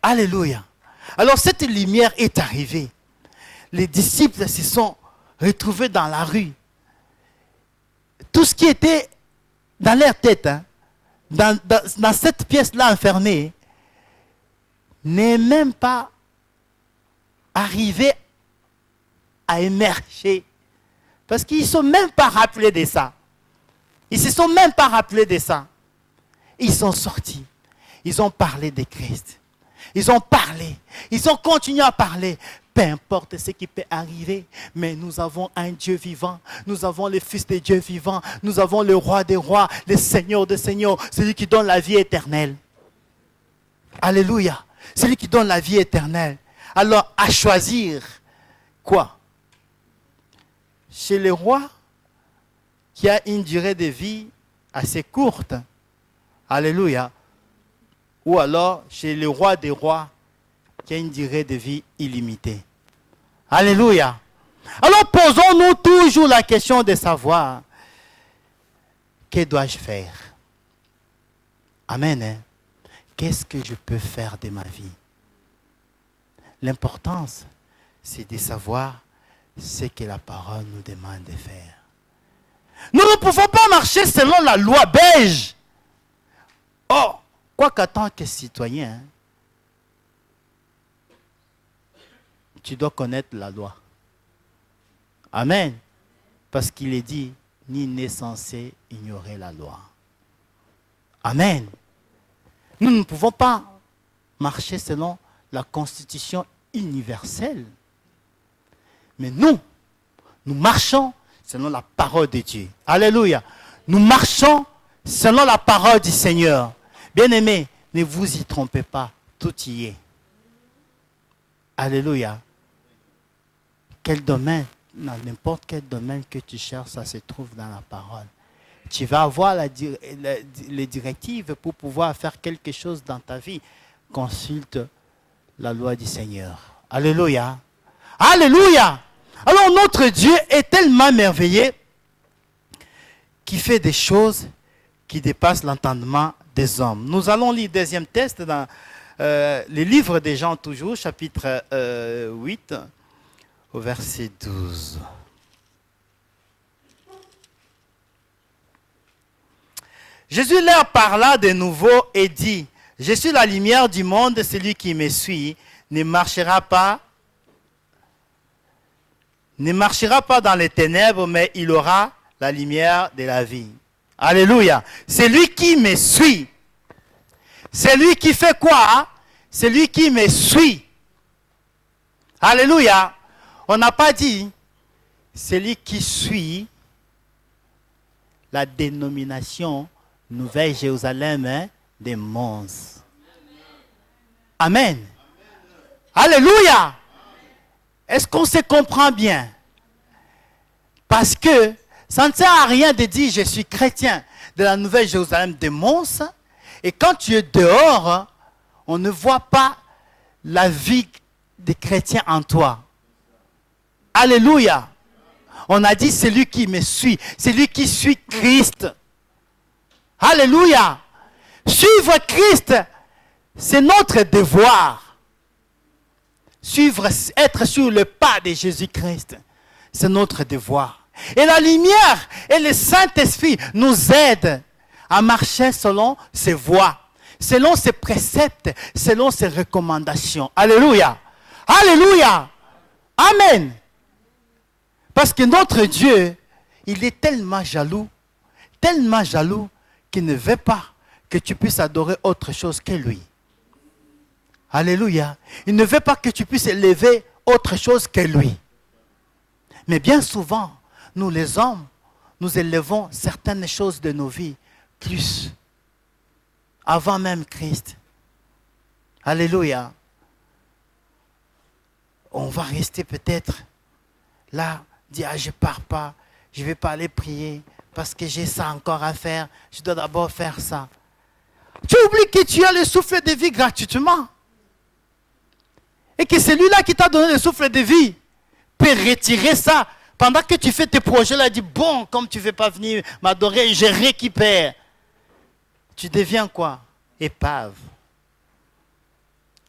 Alléluia. Alors cette lumière est arrivée. Les disciples se sont retrouvés dans la rue. Tout ce qui était dans leur tête, hein, dans cette pièce-là enfermée, n'est même pas arrivé à émerger. Parce qu'ils ne se sont même pas rappelés de ça. Ils ne se sont même pas rappelés de ça. Ils sont sortis. Ils ont parlé de Christ. Ils ont parlé. Ils ont continué à parler. Peu importe ce qui peut arriver, mais nous avons un Dieu vivant. Nous avons le Fils de Dieu vivant. Nous avons le Roi des rois, le Seigneur des seigneurs, celui qui donne la vie éternelle. Alléluia. Celui qui donne la vie éternelle. Alors, à choisir quoi? Chez le roi qui a une durée de vie assez courte. Alléluia. Ou alors chez le roi des rois qui a une durée de vie illimitée. Alléluia. Alors posons-nous toujours la question de savoir, que dois-je faire? Amen. Hein? Qu'est-ce que je peux faire de ma vie? L'importance, c'est de savoir ce que la parole nous demande de faire. Nous ne pouvons pas marcher selon la loi belge. Oh, quoi qu'en tant que citoyen, tu dois connaître la loi. Amen. Parce qu'il est dit, nul n'est censé ignorer la loi. Amen. Nous ne pouvons pas marcher selon la constitution universelle. Mais nous marchons selon la parole de Dieu. Alléluia. Nous marchons selon la parole du Seigneur. Bien-aimés, ne vous y trompez pas, tout y est. Alléluia. Quel domaine, n'importe quel domaine que tu cherches, ça se trouve dans la parole. Tu vas avoir les directives pour pouvoir faire quelque chose dans ta vie. Consulte la loi du Seigneur. Alléluia. Alléluia. Alors notre Dieu est tellement merveilleux qu'il fait des choses qui dépassent l'entendement des hommes. Nous allons lire le deuxième texte dans le livre des Jean toujours, chapitre 8, au verset 12. Jésus leur parla de nouveau et dit, « Je suis la lumière du monde, celui qui me suit ne marchera pas dans les ténèbres, mais il aura la lumière de la vie. » Alléluia. C'est lui qui me suit. C'est lui qui fait quoi? C'est lui qui me suit. Alléluia. On n'a pas dit, c'est lui qui suit la dénomination Nouvelle-Jérusalem, hein, des Mons. Amen. Alléluia. Est-ce qu'on se comprend bien? Parce que ça ne sert à rien de dire je suis chrétien de la Nouvelle-Jérusalem des Mons et quand tu es dehors, on ne voit pas la vie des chrétiens en toi. Alléluia. On a dit c'est lui qui me suit, c'est lui qui suit Christ. Alléluia. Suivre Christ, c'est notre devoir. Être sur le pas de Jésus-Christ, c'est notre devoir. Et la lumière et le Saint-Esprit nous aident à marcher selon ses voies. selon ses préceptes, selon ses recommandations. Alléluia. Alléluia. Amen. Parce que notre Dieu, il est tellement jaloux qu'il ne veut pas que tu puisses adorer autre chose que lui. Alléluia. Il ne veut pas que tu puisses élever autre chose que lui. Mais bien souvent, nous les hommes, nous élevons certaines choses de nos vies plus avant même Christ. Alléluia. On va rester peut-être là, dire, je ne pars pas, je ne vais pas aller prier parce que j'ai ça encore à faire, je dois d'abord faire ça. Tu oublies que tu as le souffle de vie gratuitement. Et que celui-là qui t'a donné le souffle de vie peut retirer ça. Pendant que tu fais tes projets là, dis, bon, comme tu ne veux pas venir m'adorer, je récupère. Tu deviens quoi? Épave.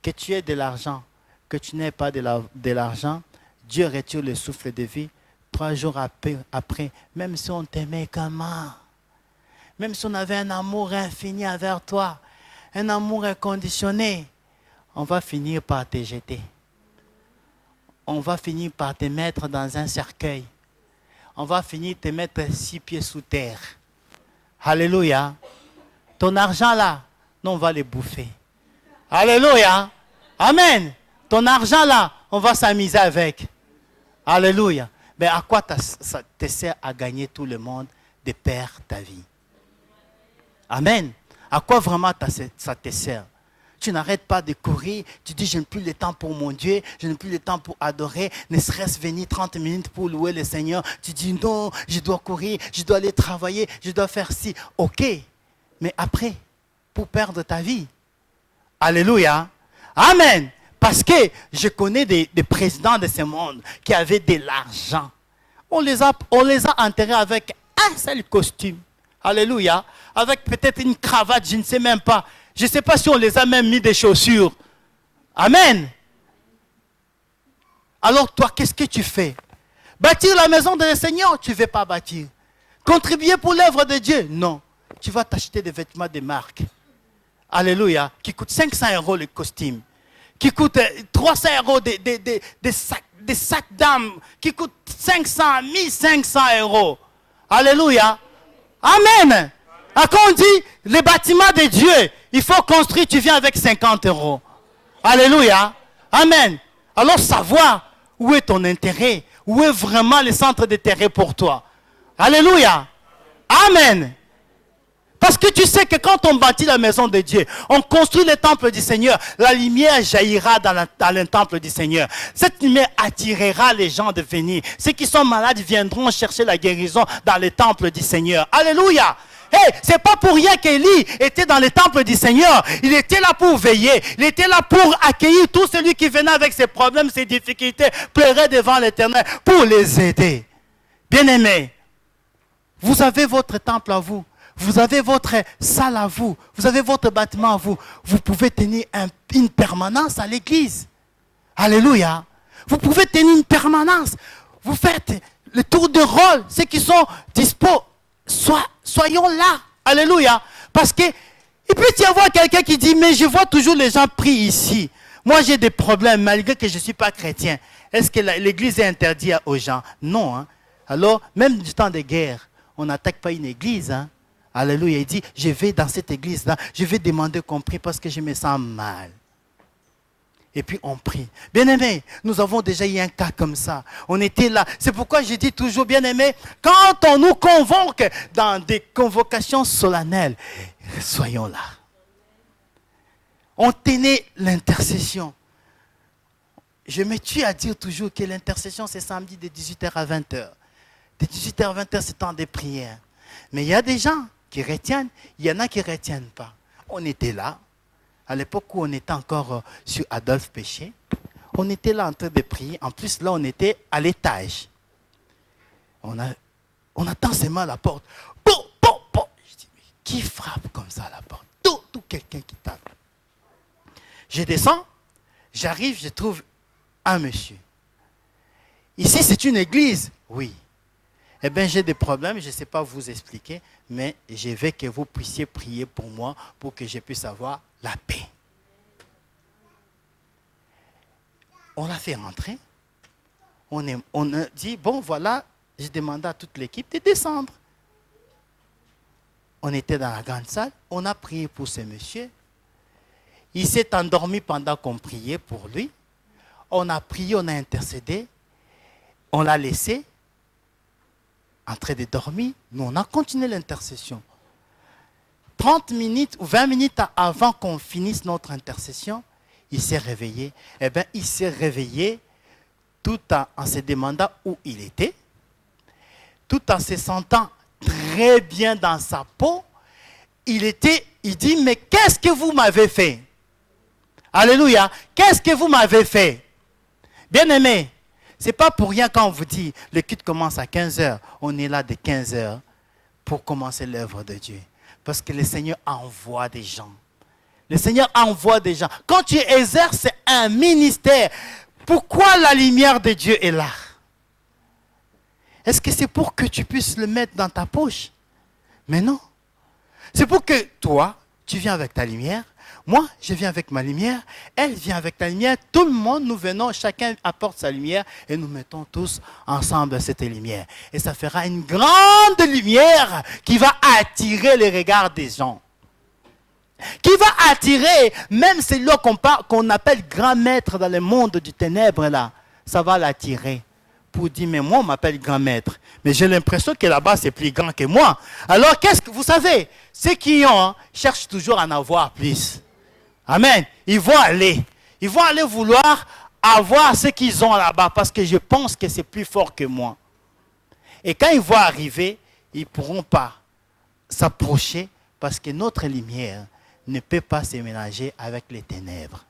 Que tu aies de l'argent, que tu n'aies pas de l'argent, Dieu retire le souffle de vie. 3 jours après, même si on t'aimait comment? Même si on avait un amour infini envers toi, un amour inconditionné, on va finir par te jeter. On va finir par te mettre dans un cercueil. On va finir par te mettre 6 pieds sous terre. Alléluia. Ton argent là, nous on va le bouffer. Alléluia. Amen. Ton argent là, on va s'amuser avec. Alléluia. Mais à quoi ça te sert à gagner tout le monde de perdre ta vie? Amen. À quoi vraiment ça te sert? Tu n'arrêtes pas de courir. Tu dis, je n'ai plus le temps pour mon Dieu. Je n'ai plus le temps pour adorer. Ne serait-ce venir 30 minutes pour louer le Seigneur. Tu dis, non, je dois courir. Je dois aller travailler. Je dois faire ci. Ok. Mais après, pour perdre ta vie. Alléluia. Amen. Parce que je connais des présidents de ce monde qui avaient de l'argent. On les a enterrés avec un seul costume. Alléluia. Avec peut-être une cravate, je ne sais même pas. Je ne sais pas si on les a même mis des chaussures. Amen. Alors toi, qu'est-ce que tu fais? Bâtir la maison de le Seigneur, tu ne veux pas bâtir. Contribuer pour l'œuvre de Dieu, non. Tu vas t'acheter des vêtements de marque. Alléluia. Qui coûtent 500 € le costume. Qui coûtent 300 € des sacs d'âme. Qui coûtent 500, 1500 €. Alléluia. Amen. Quand on dit les bâtiments de Dieu, il faut construire, tu viens avec 50 €. Alléluia. Amen. Alors savoir où est ton intérêt, où est vraiment le centre d'intérêt pour toi. Alléluia. Amen. Parce que tu sais que quand on bâtit la maison de Dieu, on construit le temple du Seigneur, la lumière jaillira dans le temple du Seigneur. Cette lumière attirera les gens de venir. Ceux qui sont malades viendront chercher la guérison dans le temple du Seigneur. Alléluia. Hey, c'est pas pour rien qu'Élie était dans le temple du Seigneur. Il était là pour veiller. Il était là pour accueillir tout celui qui venait avec ses problèmes, ses difficultés, pleurait devant l'Éternel pour les aider. Bien-aimés, vous avez votre temple à vous. Vous avez votre salle à vous. Vous avez votre bâtiment à vous. Vous pouvez tenir une permanence à l'église. Alléluia. Vous pouvez tenir une permanence. Vous faites le tour de rôle. Ceux qui sont dispo, soyons là. Alléluia. Parce que il peut y avoir quelqu'un qui dit, mais je vois toujours les gens prier ici. Moi, j'ai des problèmes malgré que je ne suis pas chrétien. Est-ce que l'église est interdite aux gens? Non. Hein? Alors, même du temps de guerre, on n'attaque pas une église. Hein? Alléluia. Il dit, je vais dans cette église-là, je vais demander qu'on prie parce que je me sens mal. Et puis on prie. Bien-aimés, nous avons déjà eu un cas comme ça. On était là. C'est pourquoi je dis toujours, bien-aimés, quand on nous convoque dans des convocations solennelles, soyons là. On tenait l'intercession. Je me tue à dire toujours que l'intercession, c'est samedi de 18h à 20h. De 18h à 20h, c'est temps de prière. Mais il y a des gens qui retiennent, il y en a qui ne retiennent pas. On était là, à l'époque où on était encore sur Adolphe Péché, on était là en train de prier. En plus, là, on était à l'étage. On attend seulement à la porte. Bon. Je dis, mais qui frappe comme ça à la porte? Tout quelqu'un qui tape. Je descends, j'arrive, je trouve un monsieur. Ici, c'est une église. Oui. Eh bien, j'ai des problèmes, je ne sais pas vous expliquer, mais je veux que vous puissiez prier pour moi pour que je puisse avoir la paix. On l'a fait rentrer. On a dit, bon, voilà, j'ai demandé à toute l'équipe de descendre. On était dans la grande salle, on a prié pour ce monsieur. Il s'est endormi pendant qu'on priait pour lui. On a prié, on a intercédé. On l'a laissé en train de dormir. Nous, on a continué l'intercession. 30 minutes ou 20 minutes avant qu'on finisse notre intercession, il s'est réveillé. Eh bien, il s'est réveillé tout en se demandant où il était, tout en se sentant très bien dans sa peau. Il dit, mais qu'est-ce que vous m'avez fait? Alléluia. Qu'est-ce que vous m'avez fait? Bien-aimé, ce n'est pas pour rien quand on vous dit, le culte commence à 15h. On est là de 15h pour commencer l'œuvre de Dieu. Parce que le Seigneur envoie des gens. Le Seigneur envoie des gens. Quand tu exerces un ministère, pourquoi la lumière de Dieu est là? Est-ce que c'est pour que tu puisses le mettre dans ta poche? Mais non. C'est pour que toi, tu viens avec ta lumière. Moi, je viens avec ma lumière. Elle vient avec ta lumière. Tout le monde, nous venons, chacun apporte sa lumière et nous mettons tous ensemble cette lumière. Et ça fera une grande lumière qui va attirer les regards des gens. Qui va attirer, même celui qu'on appelle grand maître dans le monde du ténèbre, là, ça va l'attirer. Pour dire, mais moi, on m'appelle grand maître. Mais j'ai l'impression que là-bas, c'est plus grand que moi. Alors, qu'est-ce que vous savez? Ceux qui ont, cherchent toujours à en avoir plus. Amen. Ils vont aller vouloir avoir ce qu'ils ont là-bas parce que je pense que c'est plus fort que moi. Et quand ils vont arriver, ils ne pourront pas s'approcher parce que notre lumière ne peut pas se mélanger avec les ténèbres.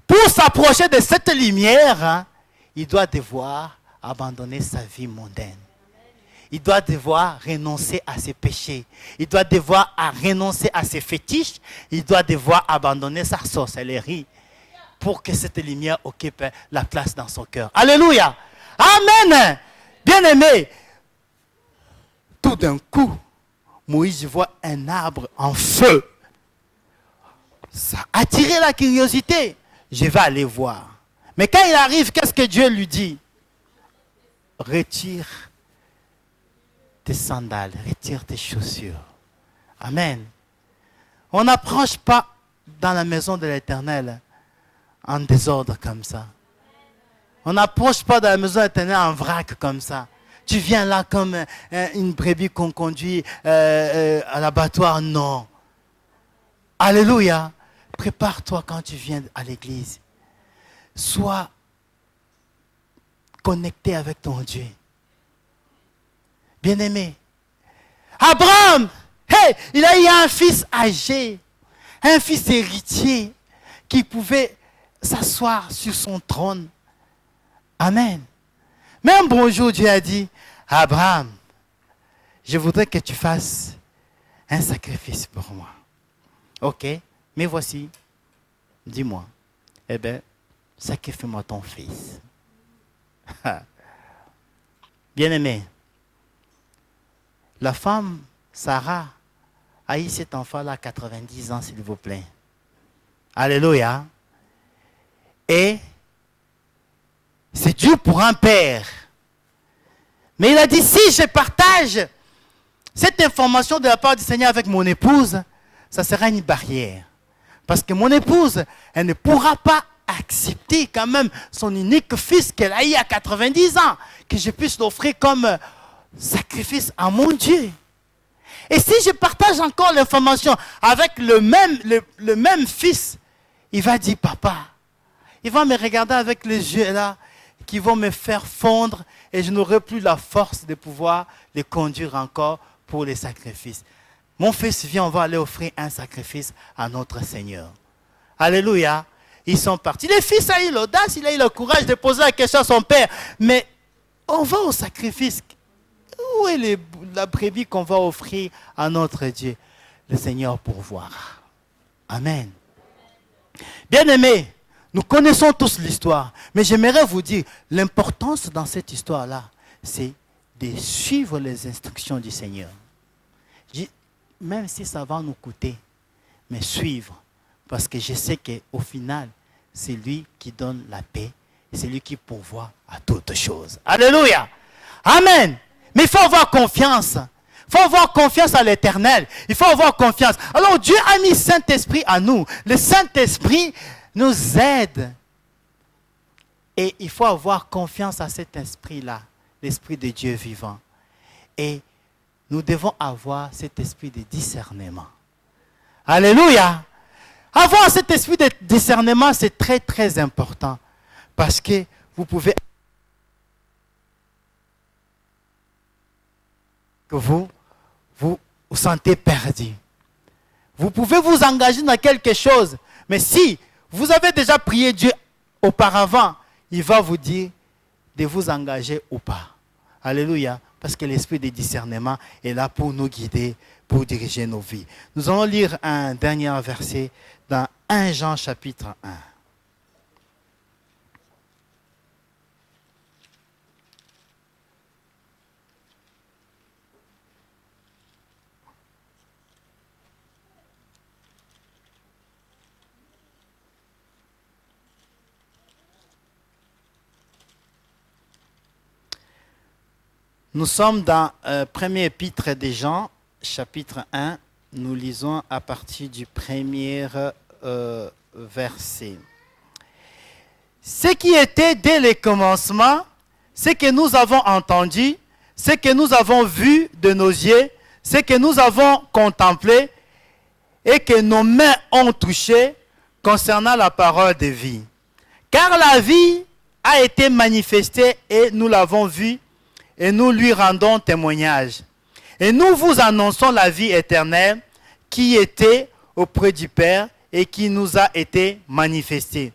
Pour s'approcher de cette lumière, il doit devoir abandonner sa vie mondaine. Il doit devoir renoncer à ses péchés. Il doit devoir renoncer à ses fétiches. Il doit devoir abandonner sa sorcellerie pour que cette lumière occupe la place dans son cœur. Alléluia. Amen. Bien-aimé, tout d'un coup, Moïse voit un arbre en feu. Ça a attiré la curiosité. Je vais aller voir. Mais quand il arrive, qu'est-ce que Dieu lui dit? Retire tes sandales, retire tes chaussures. Amen. On n'approche pas dans la maison de l'Éternel en désordre comme ça. On n'approche pas dans la maison de l'Éternel en vrac comme ça. Tu viens là comme une brebis qu'on conduit à l'abattoir. Non. Alléluia. Prépare-toi quand tu viens à l'église. Sois connecté avec ton Dieu. Bien-aimé. Abraham, hey, il a eu un fils âgé, un fils héritier qui pouvait s'asseoir sur son trône. Amen. Mais un bon jour, Dieu a dit, Abraham, je voudrais que tu fasses un sacrifice pour moi. Ok, mais voici, dis-moi, eh bien, sacrifie-moi ton fils. Bien-aimé, la femme, Sarah, a eu cet enfant-là à 90 ans, s'il vous plaît. Alléluia. Et c'est dur pour un père. Mais il a dit, si je partage cette information de la part du Seigneur avec mon épouse, ça sera une barrière. Parce que mon épouse, elle ne pourra pas accepter quand même son unique fils qu'elle a eu à 90 ans, que je puisse l'offrir comme sacrifice à mon Dieu. Et si je partage encore l'information avec le même fils, il va dire, papa, il va me regarder avec les yeux là, qui vont me faire fondre et je n'aurai plus la force de pouvoir les conduire encore pour les sacrifices. Mon fils, viens, on va aller offrir un sacrifice à notre Seigneur. Alléluia. Ils sont partis. Le fils a eu l'audace, il a eu le courage de poser la question à son père. Mais on va au sacrifice. Où est la brebis qu'on va offrir à notre Dieu? Le Seigneur pourvoira. Amen. Bien-aimés, nous connaissons tous l'histoire. Mais j'aimerais vous dire l'importance dans cette histoire-là. c'est de suivre les instructions du Seigneur. Même si ça va nous coûter, mais suivre. Parce que je sais qu'au final, c'est lui qui donne la paix. C'est lui qui pourvoit à toutes choses. Alléluia. Amen. Mais il faut avoir confiance. Il faut avoir confiance à l'Éternel. Il faut avoir confiance. Alors Dieu a mis Saint-Esprit à nous. Le Saint-Esprit nous aide. Et il faut avoir confiance à cet esprit-là, l'Esprit de Dieu vivant. Et nous devons avoir cet esprit de discernement. Alléluia. Avoir cet esprit de discernement, c'est très, très important. Parce que vous pouvez... que vous sentez perdu. Vous pouvez vous engager dans quelque chose. Mais si vous avez déjà prié Dieu auparavant, il va vous dire de vous engager ou pas. Alléluia. Parce que l'esprit de discernement est là pour nous guider, pour diriger nos vies. Nous allons lire un dernier verset dans 1 Jean chapitre 1. Nous sommes dans premier épître de Jean, chapitre 1. Nous lisons à partir du premier verset. Ce qui était dès le commencement, ce que nous avons entendu, ce que nous avons vu de nos yeux, ce que nous avons contemplé et que nos mains ont touché concernant la parole de vie. Car la vie a été manifestée et nous l'avons vue et nous lui rendons témoignage. Et nous vous annonçons la vie éternelle qui était auprès du Père et qui nous a été manifestée.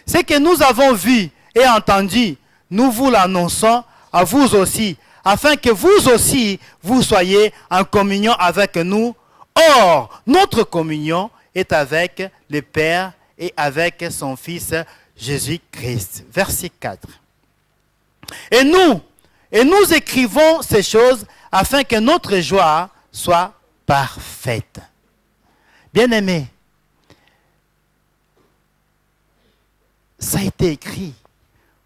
Ce que nous avons vu et entendu, nous vous l'annonçons à vous aussi, afin que vous aussi, vous soyez en communion avec nous. Or, notre communion est avec le Père et avec son Fils Jésus-Christ. Verset 4. Et nous écrivons ces choses afin que notre joie soit parfaite. Bien-aimés, ça a été écrit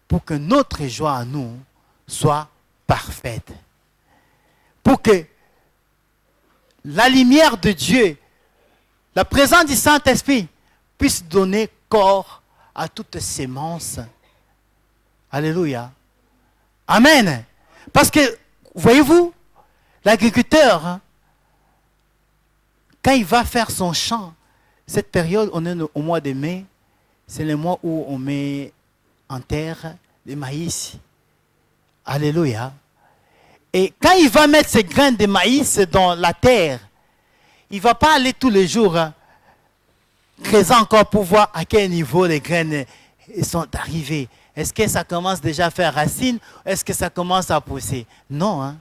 pour que notre joie à nous soit parfaite. Pour que la lumière de Dieu, la présence du Saint-Esprit puisse donner corps à toute sémence. Alléluia. Amen. Parce que, voyez-vous, l'agriculteur, quand il va faire son champ, cette période, on est au mois de mai, c'est le mois où on met en terre le maïs. Alléluia. Et quand il va mettre ses graines de maïs dans la terre, il ne va pas aller tous les jours creuser encore pour voir à quel niveau les graines sont arrivées. Est-ce que ça commence déjà à faire racine? Est-ce que ça commence à pousser? Non. Hein?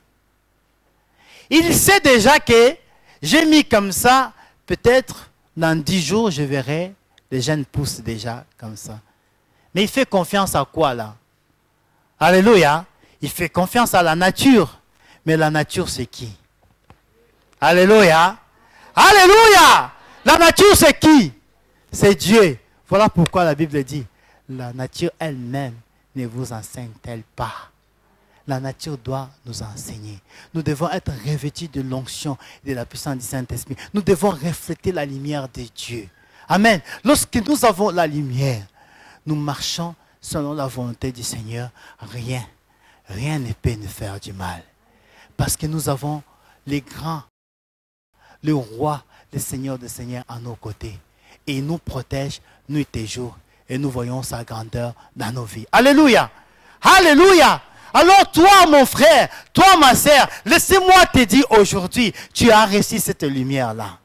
Il sait déjà que j'ai mis comme ça, peut-être dans 10 jours, je verrai, les jeunes poussent déjà comme ça. Mais il fait confiance à quoi là? Alléluia. Il fait confiance à la nature. Mais la nature, c'est qui? Alléluia. Alléluia. La nature, c'est qui? C'est Dieu. Voilà pourquoi la Bible dit, la nature elle-même ne vous enseigne-t-elle pas? La nature doit nous enseigner. Nous devons être revêtus de l'onction et de la puissance du Saint-Esprit. Nous devons refléter la lumière de Dieu. Amen. Lorsque nous avons la lumière, nous marchons selon la volonté du Seigneur. Rien ne peut nous faire du mal. Parce que nous avons les grands, le roi, le Seigneur des Seigneurs à nos côtés. Et il nous protège nuit et jour. Et nous voyons sa grandeur dans nos vies. Alléluia. Alléluia. Alors toi, mon frère, toi, ma sœur, laissez-moi te dire aujourd'hui, tu as reçu cette lumière-là.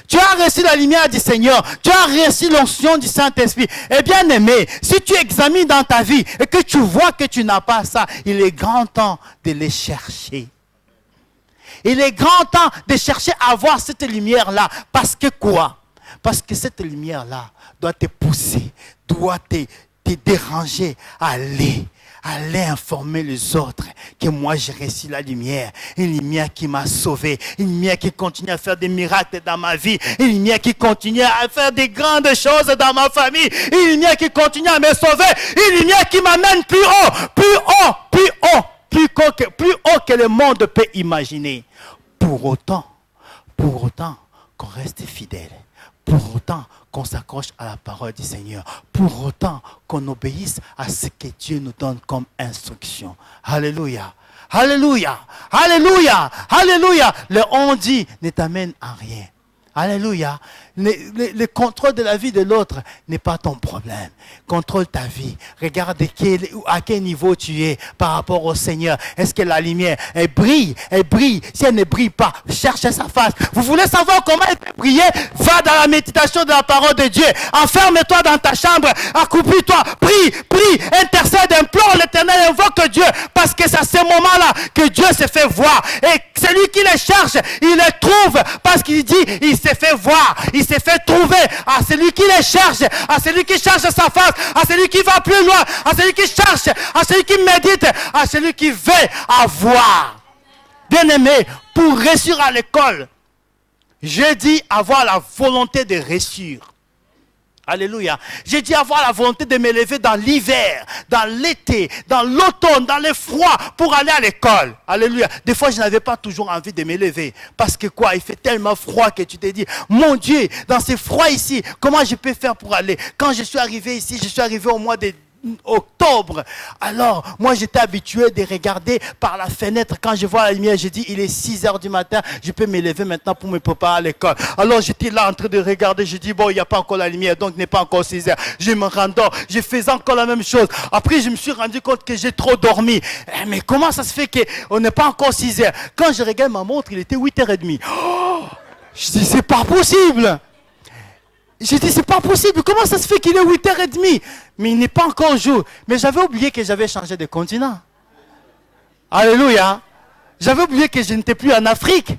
Tu as reçu la lumière du Seigneur. Tu as reçu l'onction du Saint-Esprit. Et bien aimé, si tu examines dans ta vie et que tu vois que tu n'as pas ça, il est grand temps de les chercher. Il est grand temps de chercher à avoir cette lumière-là. Parce que quoi? Parce que cette lumière-là doit te pousser, doit te déranger à aller informer les autres que moi j'ai reçu la lumière. Une lumière qui m'a sauvé. Une lumière qui continue à faire des miracles dans ma vie. Une lumière qui continue à faire des grandes choses dans ma famille. Une lumière qui continue à me sauver. Une lumière qui m'amène plus haut, plus haut, plus haut, plus haut que le monde peut imaginer. Pour autant qu'on reste fidèle. Pour autant qu'on s'accroche à la parole du Seigneur. Pour autant qu'on obéisse à ce que Dieu nous donne comme instruction. Alléluia. Alléluia. Alléluia. Alléluia. Le on dit ne t'amène à rien. Alléluia. Le contrôle de la vie de l'autre n'est pas ton problème. Contrôle ta vie. Regarde à quel niveau tu es par rapport au Seigneur. Est-ce que la lumière, elle brille? Elle brille. Si elle ne brille pas, cherchez sa face. Vous voulez savoir comment elle peut briller? Va dans la méditation de la parole de Dieu. Enferme-toi dans ta chambre. Accroupis-toi. Prie, prie, intercède, implore l'Éternel, invoque Dieu. Parce que c'est à ce moment-là que Dieu se fait voir. Et celui qui les cherche, il les trouve. Parce qu'il dit, il s'est fait voir. Il s'est fait trouver à celui qui les cherche, à celui qui cherche sa face, à celui qui va plus loin, à celui qui cherche, à celui qui médite, à celui qui veut avoir. Bien-aimé, pour réussir à l'école, j'ai dit avoir la volonté de réussir. Alléluia. J'ai dit avoir la volonté de m'élever dans l'hiver, dans l'été, dans l'automne, dans le froid, pour aller à l'école. Alléluia. Des fois, je n'avais pas toujours envie de m'élever. Parce que quoi? Il fait tellement froid que tu te dis, mon Dieu, dans ce froid ici, comment je peux faire pour aller? Quand je suis arrivé ici, je suis arrivé au mois de octobre. Alors, moi j'étais habitué de regarder par la fenêtre. Quand je vois la lumière, je dis, il est 6 heures du matin, je peux m'élever maintenant pour me préparer à l'école. Alors j'étais là en train de regarder, je dis, bon, il n'y a pas encore la lumière, donc il n'est pas encore 6 heures. Je me rendors, je faisais encore la même chose. Après, je me suis rendu compte que j'ai trop dormi. Mais comment ça se fait qu'on n'est pas encore 6 heures? Quand je regarde ma montre, il était 8h30. Oh, je dis, c'est pas possible. J'ai dit, c'est pas possible. Comment ça se fait qu'il est 8h30? Mais il n'est pas encore jour. Mais j'avais oublié que j'avais changé de continent. Alléluia. J'avais oublié que je n'étais plus en Afrique.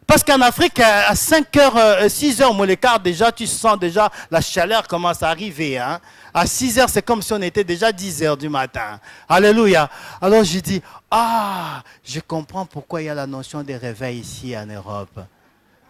Parce qu'en Afrique, à 5h, 6h, moins le quart, déjà, tu sens déjà la chaleur commence à arriver. Hein? À 6h, c'est comme si on était déjà 10h du matin. Alléluia. Alors j'ai dit, je comprends pourquoi il y a la notion de réveil ici en Europe.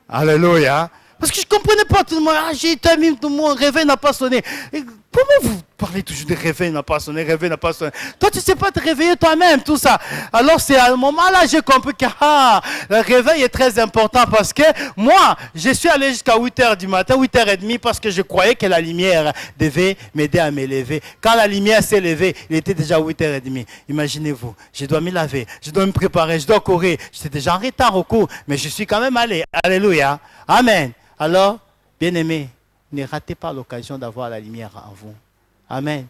Alléluia. Parce que je ne comprenais pas tout le monde. J'ai terminé, tout le monde, réveil n'a pas sonné. Et comment vous parlez toujours de réveil n'a pas sonné, réveil n'a pas sonné? Toi, tu ne sais pas te réveiller toi-même, tout ça. Alors, c'est à ce moment-là que j'ai compris que le réveil est très important parce que moi, je suis allé jusqu'à 8h du matin, 8h30, parce que je croyais que la lumière devait m'aider à m'élever. Quand la lumière s'est levée, il était déjà 8h30. Imaginez-vous, je dois me laver, je dois me préparer, je dois courir. J'étais déjà en retard au cours, mais je suis quand même allé. Alléluia. Amen. Alors, bien-aimés, ne ratez pas l'occasion d'avoir la lumière en vous. Amen.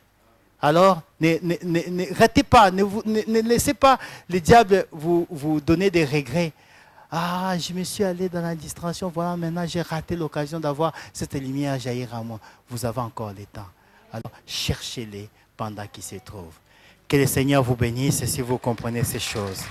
Alors, ne ratez pas, ne laissez pas le diable vous donner des regrets. Je me suis allé dans la distraction, voilà, maintenant j'ai raté l'occasion d'avoir cette lumière jaillir en moi. Vous avez encore le temps. Alors, cherchez-les pendant qu'ils se trouvent. Que le Seigneur vous bénisse si vous comprenez ces choses.